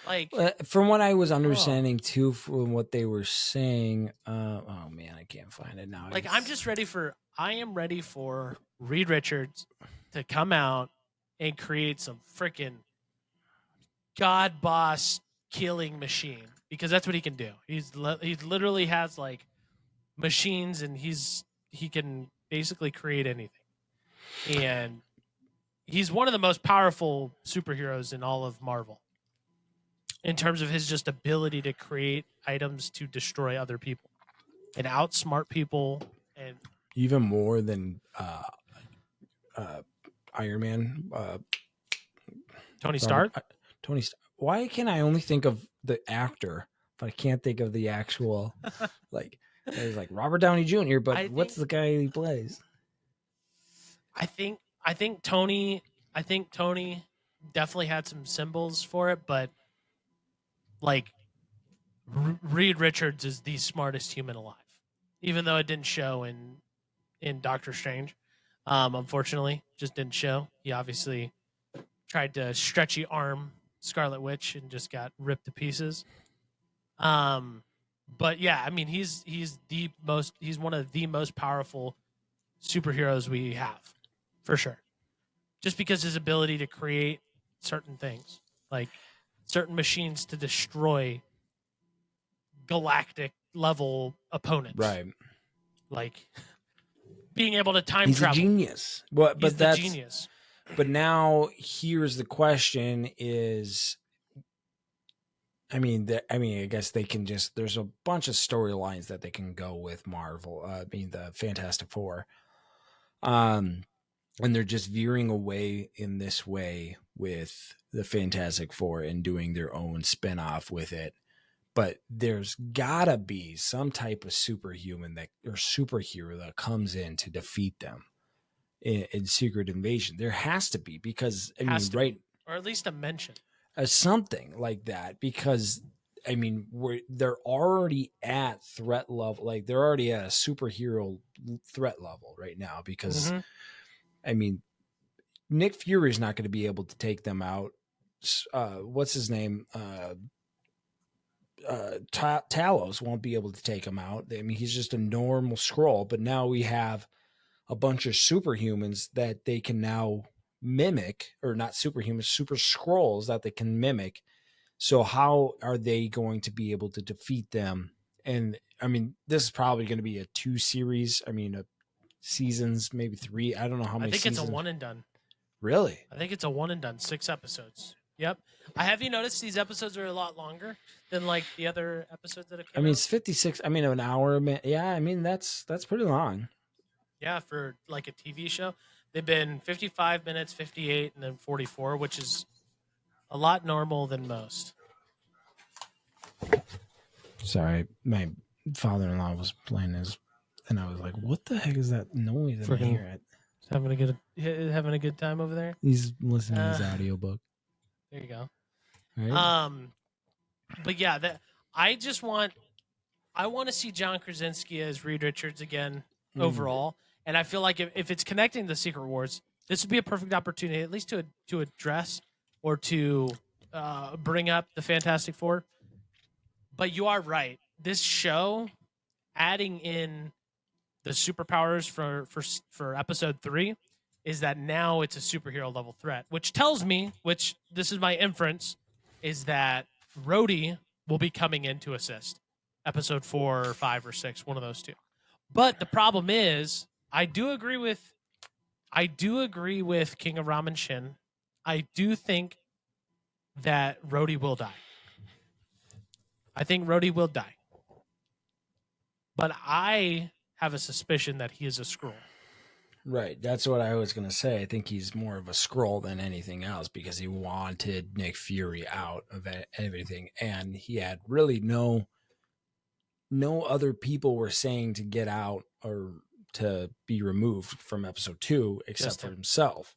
Like, from what I was understanding too, from what they were saying, oh man, I can't find it now. Like, I am ready for Reed Richards to come out and create some freaking god boss killing machine, because that's what he can do. He literally has like machines, and he can basically create anything. And he's one of the most powerful superheroes in all of Marvel in terms of his just ability to create items to destroy other people and outsmart people, and even more than Iron Man, Tony Stark. Why can I only think of the actor, but I can't think of the actual like? There's like Robert Downey Jr., but what's the guy he plays? I think Tony definitely had some symbols for it, but like Reed Richards is the smartest human alive, even though it didn't show in Doctor Strange. Unfortunately, just didn't show. He obviously tried to stretchy arm Scarlet Witch and just got ripped to pieces. But yeah, I mean, he's one of the most powerful superheroes we have, for sure. Just because his ability to create certain things, like certain machines to destroy galactic level opponents, Right? Like being able to time He's travel. a genius. But that's genius. But now here's the question: is I guess they can just. There's a bunch of storylines that they can go with Marvel. The Fantastic Four. And they're just veering away in this way with the Fantastic Four and doing their own spinoff with it. But there's gotta be some type of superhero that comes in to defeat them in Secret Invasion. There has to be, because or at least a mention, something like that, because they're already at threat level. Like, they're already at a superhero threat level right now, because Nick Fury is not going to be able to take them out. What's his name? Talos won't be able to take him out. He's just a normal Skrull, but now we have a bunch of superhumans that they can now mimic, or not superhumans, super Skrulls that they can mimic. So how are they going to be able to defeat them? And this is probably going to be a 2 series. Seasons, maybe 3. I don't know how many. I think seasons. It's a 1 and done. Really? I think it's a 1 and done. 6 episodes. Yep. Have you noticed these episodes are a lot longer than like the other episodes that have come out? It's 56. An hour. Yeah. That's pretty long. Yeah, for like a TV show, they've been 55 minutes, 58, and then 44, which is a lot normal than most. Sorry, my father-in-law was playing his, and I was like, "What the heck is that noise?" I hear it. Having a good time over there. He's listening to his audiobook. There you go. Right? But yeah, I want to see John Krasinski as Reed Richards again overall. And I feel like if it's connecting the Secret Wars, this would be a perfect opportunity, at least to address or to bring up the Fantastic Four. But you are right. This show, adding in the superpowers for episode 3, is that now it's a superhero level threat, which tells me, this is my inference, is that Rhodey will be coming in to assist episode 4 or 5 or 6, one of those two. But the problem is, I do agree with King of Ramen Shin. I do think that Rhodey will die. I think Rhodey will die. But I have a suspicion that he is a Skrull. Right. That's what I was going to say. I think he's more of a Skrull than anything else, because he wanted Nick Fury out of everything. And he had really no other people were saying to get out or to be removed from episode 2 except Just for him. himself.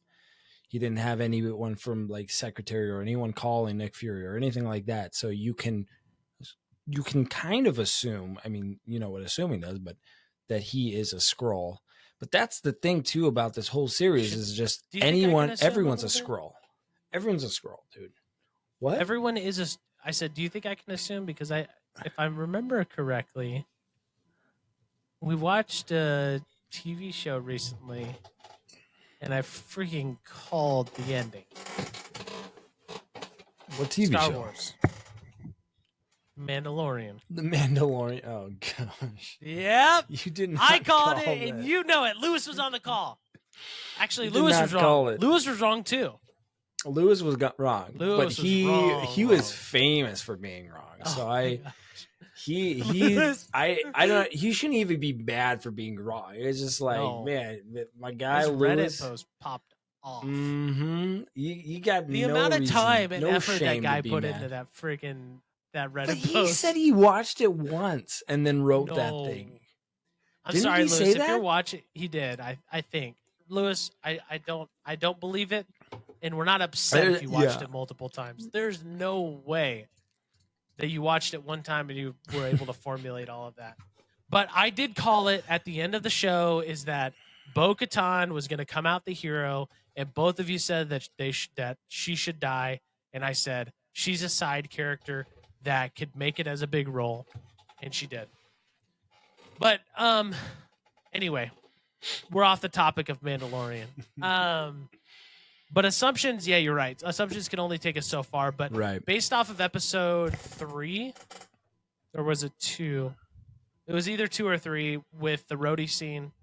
He didn't have anyone from like secretary or anyone calling Nick Fury or anything like that. So you can kind of assume, I mean, you know what assuming does, but that he is a Skrull. But that's the thing too about this whole series is just Do you think I can assume everyone's a little bit? Skrull. Everyone's a Skrull, dude. What? Everyone is a. I said, do you think I can assume? Because if I remember correctly, we watched a TV show recently, and I freaking called the ending. What TV Star show? Wars. Mandalorian. The Mandalorian. Oh gosh. Yep. You didn't. I called it, that. and you know it. Lewis was on the call. Actually, You did Lewis not was call wrong. it. Lewis was wrong too. Lewis was wrong, Lewis but was he wrong. was famous for being wrong. So Oh, my gosh. Lewis- I don't. He shouldn't even be bad for being wrong. It's just like, No. man, my guy His Lewis. Reddit post popped off. Mm-hmm. You got The no amount of reason, time and no effort that shame to guy be put mad. into that Reddit But he post. said he watched it once and then wrote that No. thing. I'm Didn't sorry, he Lewis. say If that? you're watching, he did. I think Lewis. I don't believe it, and we're not upset if you watched Yeah. it multiple times. There's no way that you watched it one time and you were able to formulate all of that. But I did call it at the end of the show is that Bo-Katan was going to come out the hero, and both of you said that that she should die, and I said she's a side character that could make it as a big role, and she did. But anyway, we're off the topic of Mandalorian. But assumptions, yeah, you're right. Assumptions can only take us so far. But Right. based off of episode 3, or was it 2? It was either 2 or 3 with the roadie scene.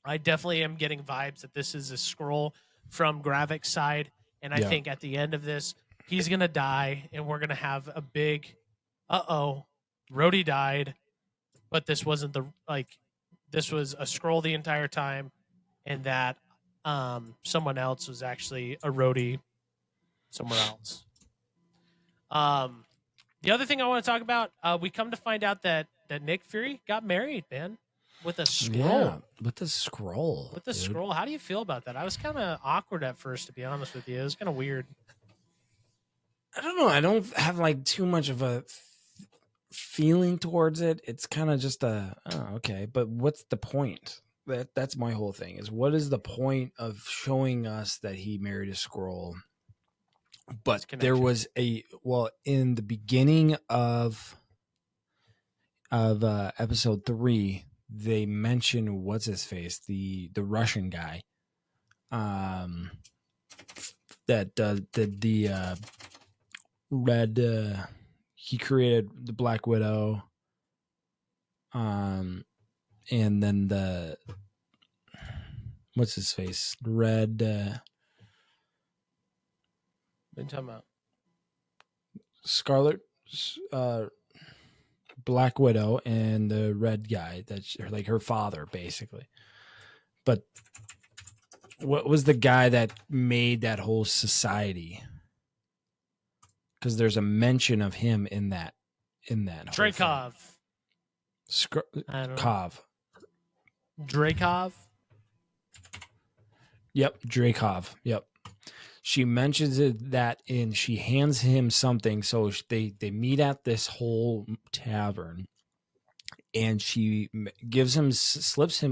I definitely am getting vibes that this is a Skrull from Gravik's side. And I Yeah. think at the end of this, he's going to die, and we're going to have a big, Rhodey died, but this wasn't this was a Skrull the entire time, and that someone else was actually a Rhodey somewhere else. The other thing I want to talk about, we come to find out that Nick Fury got married, man, with a Skrull. Yeah, with the Skrull. With the dude. Skrull. How do you feel about that? I was kind of awkward at first, to be honest with you. It was kind of weird. I don't know. I don't have like too much of a feeling towards it. It's kind of just okay. But what's the point? That's my whole thing. Is what is the point of showing us that he married a Skrull? But there was in the beginning of episode 3, they mention what's his face, the Russian guy, that the red. He created the Black Widow, and then the what's his face, red. What are you talking about? Scarlet, Black Widow, and the red guy that's like her father, basically. But what was the guy that made that whole society? Because there's a mention of him in that. Dreykov. I don't know. Kov. Dreykov. Yep, Dreykov. Yep. She mentions that and she hands him something. So they meet at this whole tavern, and she gives him, slips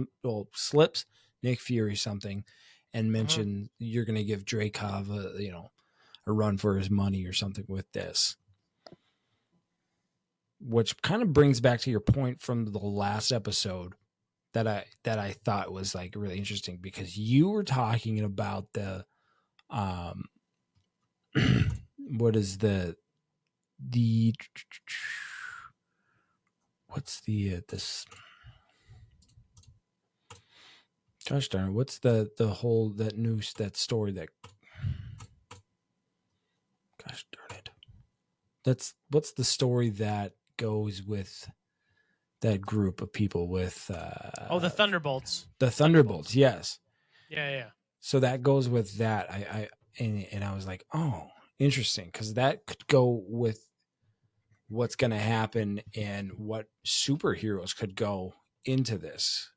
Nick Fury something, and mention you're going to give Dreykov a run for his money or something with this. Which kind of brings back to your point from the last episode that I thought was like really interesting, because you were talking about the what is what's this, gosh darn, what's the whole that news, that story, that, gosh darn it, what's the story that goes with that group of people with The Thunderbolts. The Thunderbolts, yes. Yeah. So that goes with that. I was like, oh, interesting, because that could go with what's going to happen and what superheroes could go into this.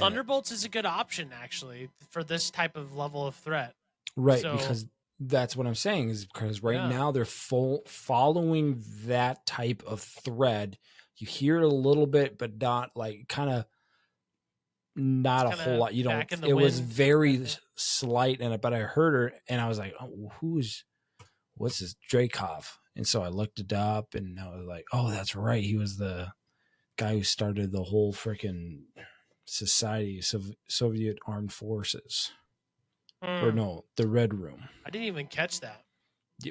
And Thunderbolts is a good option actually for this type of level of threat. right, So- because that's what I'm saying is because right Yeah. now they're following that type of thread. You hear it a little bit, but not like kind of not It's a kinda whole lot. You don't. back in the It was wind. very slight, but I heard her and I was like, oh, what's this Dracov? And so I looked it up and I was like, oh, that's right. He was the guy who started the whole freaking society, Soviet Armed Forces. Or Hmm. no, the Red Room. I didn't even catch that.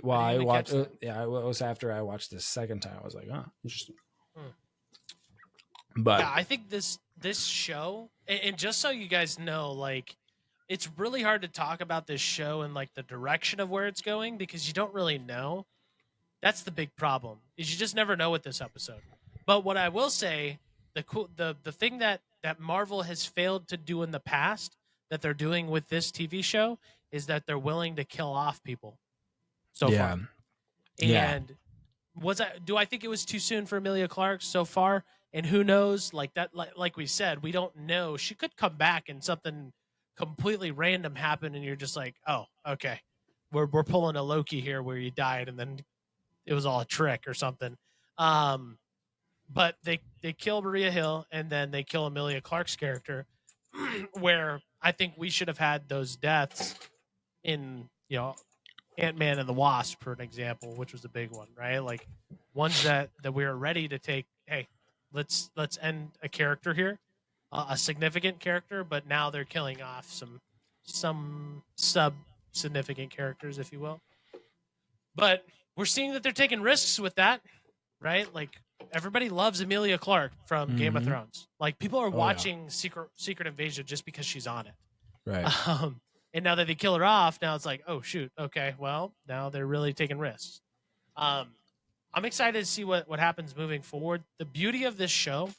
Well, I I didn't even catch watched. that. Yeah, it was after I watched the second time. I was like, oh, interesting. Hmm. But Yeah, I think this show, and just so you guys know, like, it's really hard to talk about this show and like the direction of where it's going because you don't really know. That's the big problem. Is you just never know with this episode. But what I will say, the thing that Marvel has failed to do in the past that they're doing with this TV show is that they're willing to kill off people so yeah, far. yeah. And do I think it was too soon for Emilia Clarke so far? And who knows? Like that, like we said, we don't know. She could come back and something completely random happen, and you're just like, oh, okay, we're pulling a Loki here where you died, and then it was all a trick or something. But they kill Maria Hill, and then they kill Emilia Clarke's character, where I think we should have had those deaths in Ant-Man and the Wasp, for an example, which was a big one, right? Like ones that we were ready to take. Hey, let's end a character here, a significant character, but now they're killing off some sub significant characters, if you will. But we're seeing that they're taking risks with that, right? Like everybody loves Emilia Clarke from Game of Mhm. Thrones. Like people are yeah. watching Secret Invasion just because she's on it. Right. And now that they kill her off, now it's like, oh shoot, okay, well now they're really taking risks. I'm excited to see what happens moving forward. The beauty of this show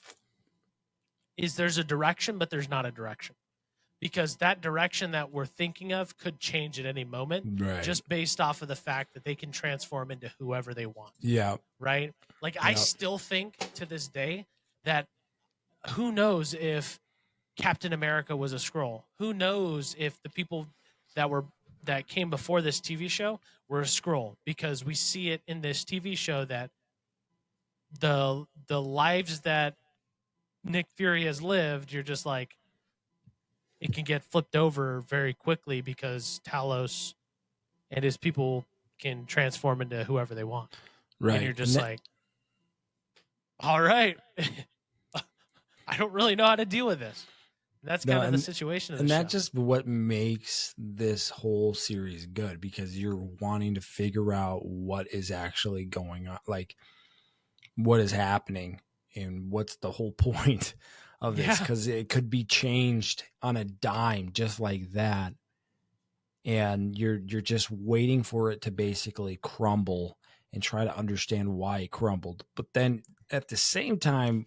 is there's a direction, but there's not a direction because that direction that we're thinking of could change at any moment, Right. just based off of the fact that they can transform into whoever they want. Yeah. Right? Like I Yep. still think to this day that who knows if Captain America was a Skrull? Who knows if the people that came before this TV show were a Skrull? Because we see it in this TV show that the lives that Nick Fury has lived, you're just like it can get flipped over very quickly because Talos and his people can transform into whoever they want. Right. And you're just like, all right, I don't really know how to deal with this. That's kind of the situation of the and show. that's just what makes this whole series good because you're wanting to figure out what is actually going on, like what is happening and what's the whole point of this, because it could be changed on a dime just like that, and you're just waiting for it to basically crumble and try to understand why it crumbled. But then at the same time,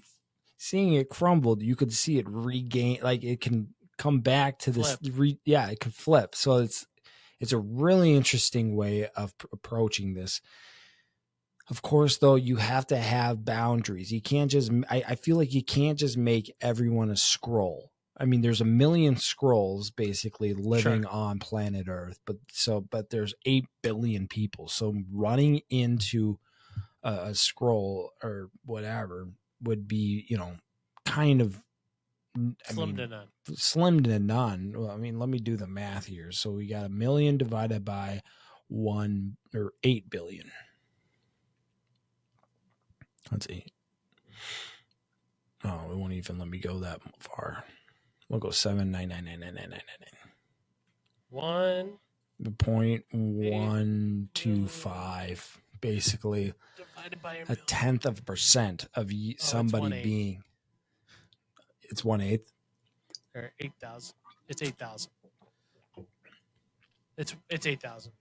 seeing it crumbled, you could see it regain, like it can come back to this. It could flip. So it's a really interesting way of approaching this. Of course, though, you have to have boundaries. You can't just, I feel like you can't just make everyone a Skrull. I mean, there's a million Skrulls basically living on planet Earth, but there's 8 billion people. So running into a Skrull or whatever would be, kind of slim to none. Slim to none. Well, I mean, let me do the math here. So we got 1 million divided by 8 billion. That's 8. Oh, it won't even let me go that far. We'll go 7,999,999. 1.125, basically divided by a 10th of a percent of somebody being. It's 1/8. Or 8,000. It's 8,000. It's 8,000.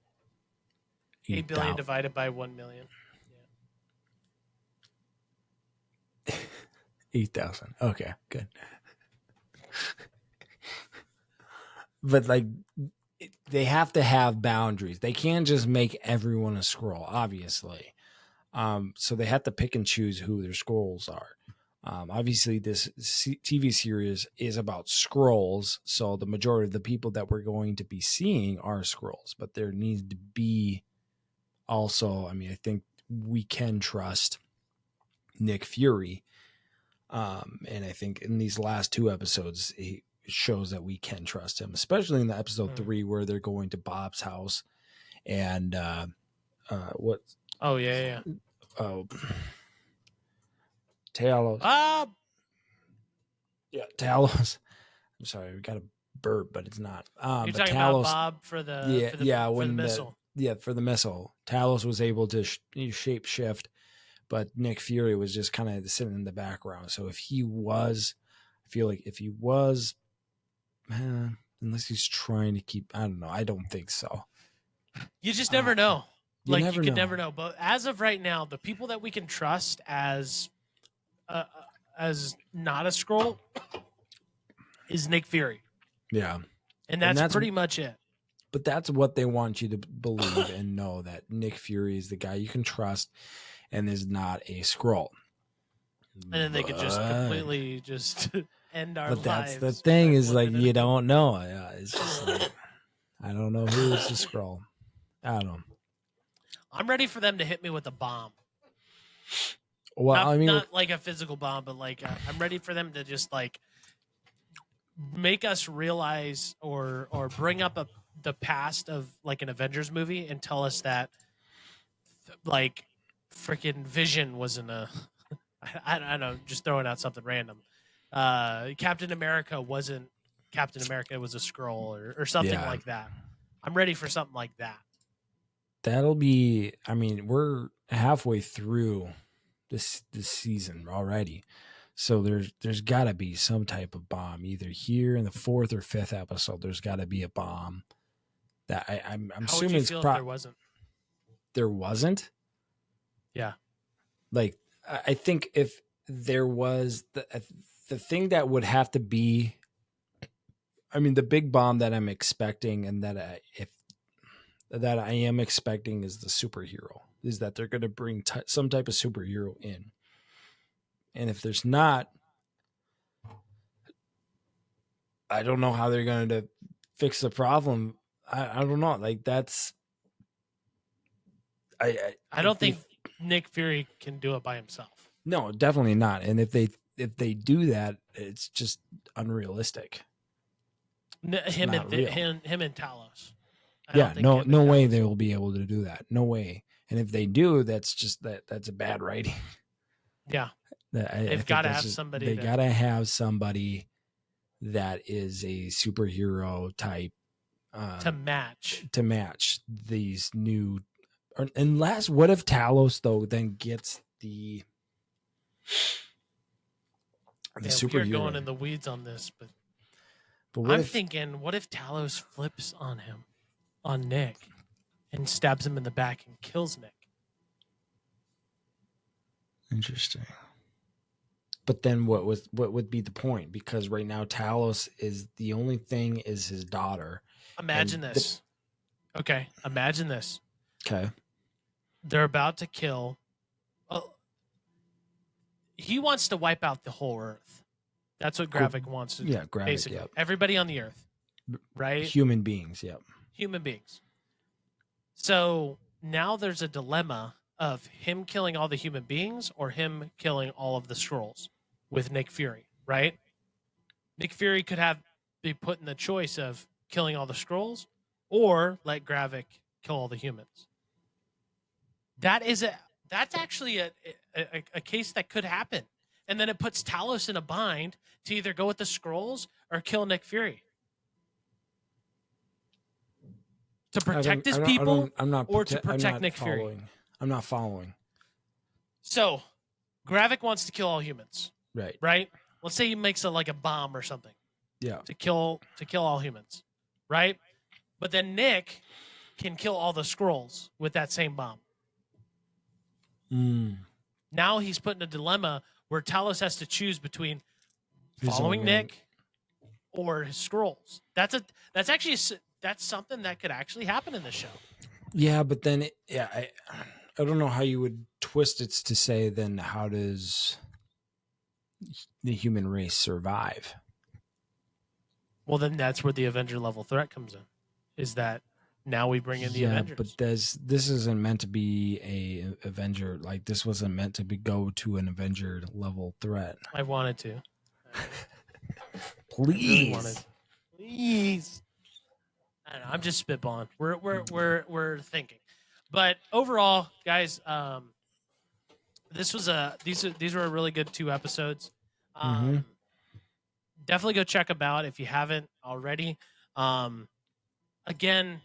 8 billion divided by 1 million. Yeah. 8,000. Okay, good. But like, they have to have boundaries. They can't just make everyone a Skrull, obviously. So they have to pick and choose who their Skrulls are. Obviously, this TV series is about Skrulls, so the majority of the people that we're going to be seeing are Skrulls. But there needs to be also, I mean, I think we can trust Nick Fury, and I think in these last 2 episodes, it shows that we can trust him, especially in the episode 3 where they're going to Bob's house, and what? Oh yeah. Oh. Talos. Bob. Yeah, Talos. I'm sorry, we got a burp, but it's not. You're but talking Talos, about Bob for the for the missile. For the missile. Talos was able to shape shift, but Nick Fury was just kind of sitting in the background. So if he was, I feel like if he was, unless he's trying to keep, I don't know. I don't think so. You just never know. You could know. never know. But as of right now, the people that we can trust as not a Skrull is Nick Fury. Yeah. And that's pretty much it. But that's what they want you to believe and know, that Nick Fury is the guy you can trust and is not a Skrull. And then they could just completely just end our lives. But that's the thing, is like, you don't know. It's just like, I don't know who is the Skrull. I don't know. I'm ready for them to hit me with a bomb. Well, not like a physical bomb, but like I'm ready for them to just like make us realize or bring up the past of like an Avengers movie and tell us that like freaking Vision wasn't a I don't know, just throwing out something random. Captain America wasn't Captain America, it was a Skrull or something like that. I'm ready for something like that. That'll be, I mean, we're halfway through this season already. So there's got to be some type of bomb either here in the 4th or 5th episode. There's got to be a bomb that I'm assuming it's if there wasn't. There wasn't? Yeah. Like, I think if there was, the thing that would have to be, I mean, the big bomb that I'm expecting and that I am expecting is the superhero, is that they're going to bring some type of superhero in. And if there's not, I don't know how they're going to fix the problem. I don't know. Like, that's, I don't think Nick Fury can do it by himself. No, definitely not. And if they do that, it's just unrealistic. Him and Talos. No way they will be able to do that. No way. And if they do, that's just that's a bad writing. Yeah. They've got to have somebody. They got to have somebody that is a superhero type to match these new. Unless, what if Talos though then gets the superhero? We're going in the weeds on this, but I'm thinking, what if Talos flips on Nick, and stabs him in the back and kills Nick? Interesting. But then what would be the point? Because right now Talos is the only thing is his daughter. Imagine this. Okay, imagine this. Okay. They're about to kill. He wants to wipe out the whole Earth. That's what Gravik wants to do. Yeah, Gravik, basically. Yep. Everybody on the Earth, right? Human beings, yep. Human beings. So now there's a dilemma of him killing all the human beings or him killing all of the Skrulls with Nick Fury, right? Nick Fury could be put in the choice of killing all the Skrulls or let Gravik kill all the humans. That's actually a case that could happen. And then it puts Talos in a bind to either go with the Skrulls or kill Nick Fury. To protect his people to protect Nick Fury. I'm not following. So, Gravik wants to kill all humans. Right. Right? Let's say he makes a bomb or something. Yeah. To kill all humans. Right? But then Nick can kill all the Skrulls with that same bomb. Now he's put in a dilemma where Talos has to choose between following Nick or his Skrulls. That's something that could actually happen in the show. Yeah, but then I don't know how you would twist it to say then how does the human race survive. Well, then that's where the Avenger level threat comes in. Is that now we bring in the Avengers? But this isn't meant to be a Avenger. Like, this wasn't meant to go to an Avenger level threat. I wanted to. Please. Please. I don't know, I'm just spitballing. We're thinking, but overall, guys, this was these were a really good 2 episodes. Definitely go check them out if you haven't already. Again,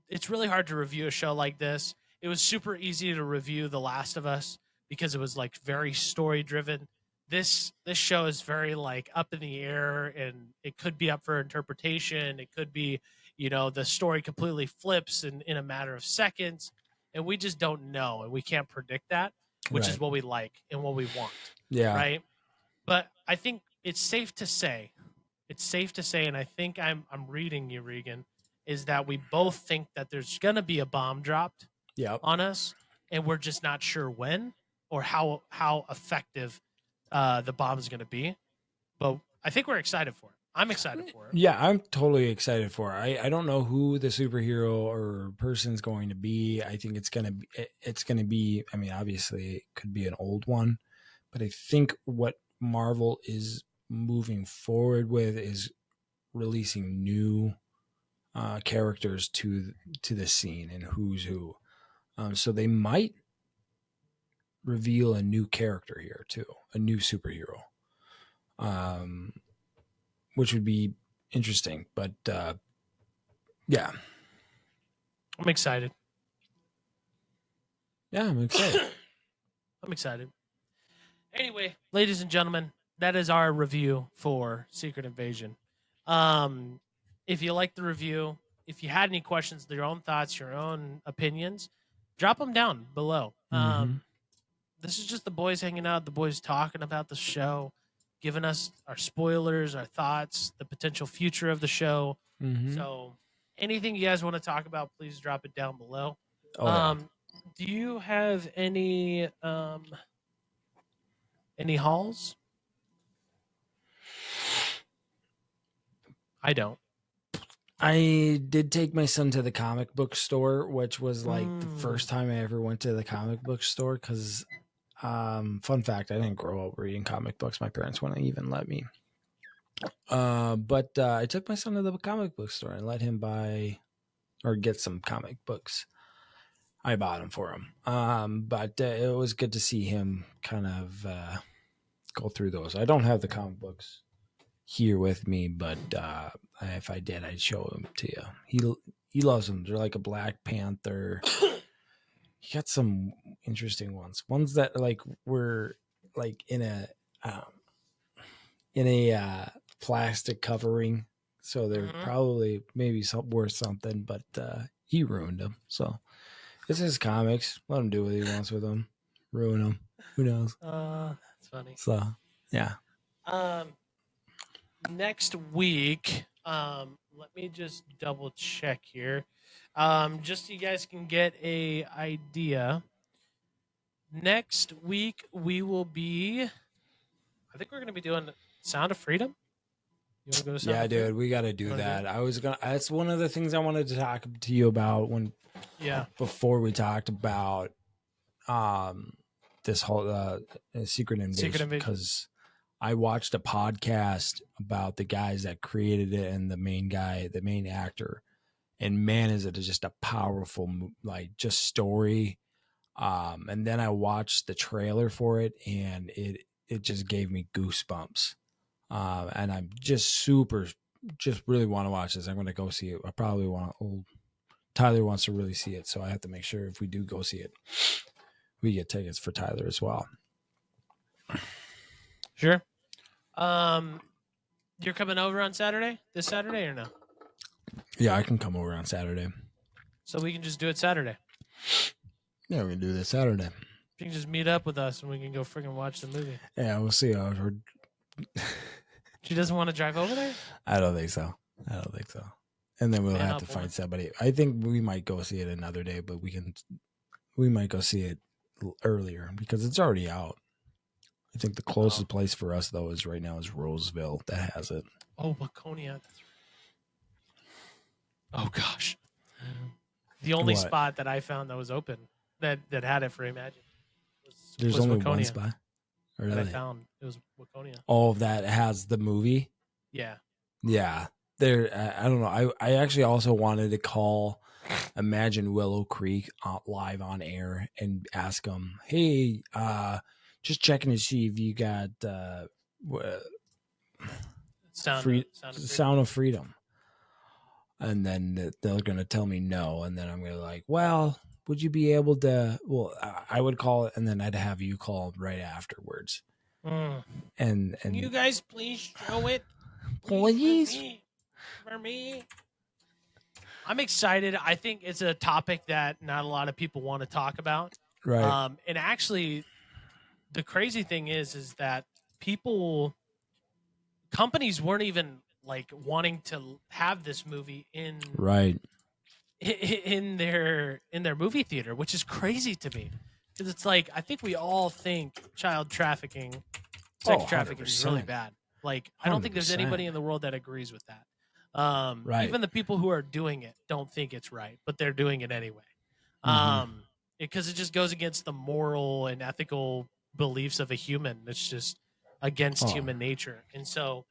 it's really hard to review a show like this. It was super easy to review The Last of Us because it was like very story driven. This show is very like up in the air, and it could be up for interpretation. It could be, the story completely flips in a matter of seconds, and we just don't know, and we can't predict that, which is what we like and what we want. Yeah. Right. But I think it's safe to say, and I think I'm reading you, Regan, is that we both think that there's gonna be a bomb dropped on us, and we're just not sure when or how effective the bomb is going to be, but I think we're excited for it. I'm excited for it. Yeah, I'm totally excited for it. I don't know who the superhero or person's going to be. I think it's gonna be. I mean, obviously, it could be an old one, but I think what Marvel is moving forward with is releasing new characters to the scene and who's who. So they might reveal a new character here too, a new superhero, which would be interesting. But yeah, I'm excited. Yeah, I'm excited. I'm excited. Anyway, ladies and gentlemen, that is our review for Secret Invasion. If you liked the review, if you had any questions, your own thoughts, your own opinions, drop them down below. This is just the boys hanging out, the boys talking about the show, giving us our spoilers, our thoughts, the potential future of the show. So anything you guys want to talk about, please drop it down below. Do you have any hauls? I don't. I did take my son to the comic book store, which was like the first time I ever went to the comic book store because, fun fact, I didn't grow up reading comic books. My parents wouldn't even let me. But I took my son to the comic book store and let him buy or get some comic books. I bought them for him. But it was good to see him kind of go through those. I don't have the comic books here with me, but if I did, I'd show them to you. He loves them. They're like a Black Panther. He got some interesting ones that like were like in a plastic covering, so they're probably maybe worth something, but he ruined them. So this is comics. Let him do what he wants with them. Ruin them. Who knows? That's funny. So yeah. Next week, let me just double check here. Just so you guys can get a idea. Next week we will be, I think we're going to be doing Sound of Freedom. You want to go to Sound of Freedom? Dude, we got to do that. That's one of the things I wanted to talk to you about before we talked about this whole Secret Invasion, because I watched a podcast about the guys that created it and the main actor, and man, is it just a powerful just story. And then I watched the trailer for it, and it just gave me goosebumps. And I'm just really want to watch this. I'm going to go see it. I probably Tyler wants to really see it, so I have to make sure if we do go see it, we get tickets for Tyler as well. Sure. You're coming over on Saturday? This Saturday or no? Yeah, I can come over on Saturday. So we can just do it Saturday. Yeah, we can do this Saturday. You can just meet up with us and we can go freaking watch the movie. Yeah, we'll see. She doesn't want to drive over there? I don't think so. And then we'll have to find somebody. I think we might go see it another day, but we might go see it earlier because it's already out. I think the closest place for us though is right now is Roseville that has it. Oh, Waconia. That's right. Oh gosh. The only What? spot that I found that was open that had it for Imagine There's was only Waconia one spot. that Really? I found. It was Waconia. Oh, that has the movie. Yeah. Yeah, there. I don't know. I actually also wanted to call Imagine Willow Creek live on air and ask them, hey, just checking to see if you got Sound of Freedom. And then they're going to tell me no. And then I'm going to like, well, would you be able to, well, I would call it and then I'd have you call right afterwards. And Can you guys please show it? Please. For me. I'm excited. I think it's a topic that not a lot of people want to talk about. Right. And actually, the crazy thing is that companies weren't even like wanting to have this movie in their movie theater, which is crazy to me because it's like I think we all think child trafficking, sex trafficking is really bad. Like I don't think there's anybody in the world that agrees with that. Even the people who are doing it don't think it's right, but they're doing it anyway. Because it just goes against the moral and ethical beliefs of a human. It's just against human nature. And so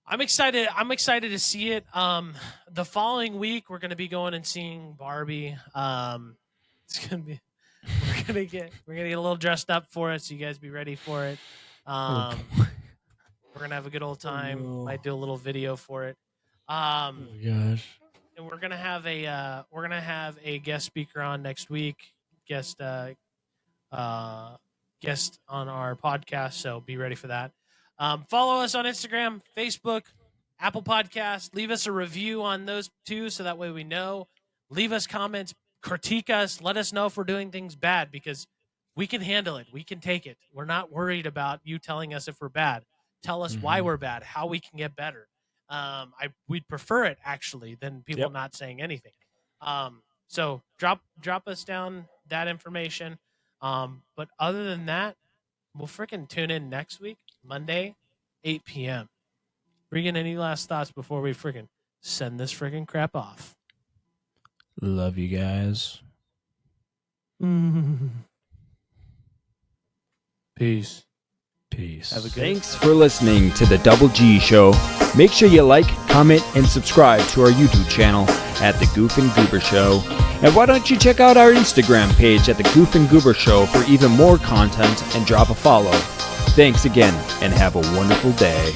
I'm excited. I'm excited to see it. The following week, we're going to be going and seeing Barbie. It's going to be, we're going to get a little dressed up for it. So you guys be ready for it. We're going to have a good old time. Might do a little video for it. Oh gosh. And we're gonna have a guest speaker on next week, guest on our podcast. So be ready for that. Follow us on Instagram, Facebook, Apple Podcasts. Leave us a review on those two, so that way we know. Leave us comments, critique us, let us know if we're doing things bad because we can handle it. We can take it. We're not worried about you telling us if we're bad. Tell us why we're bad, how we can get better. We'd prefer it actually than people not saying anything. So drop us down that information. But other than that, we'll freaking tune in next week, Monday, 8 p.m. Regan, any last thoughts before we freaking send this freaking crap off? Love you guys. Peace. Thanks for listening to the Double G Show. Make sure you like, comment, and subscribe to our YouTube channel at the Goof and Goober Show. And why don't you check out our Instagram page at the Goof and Goober Show for even more content and drop a follow. Thanks again and have a wonderful day.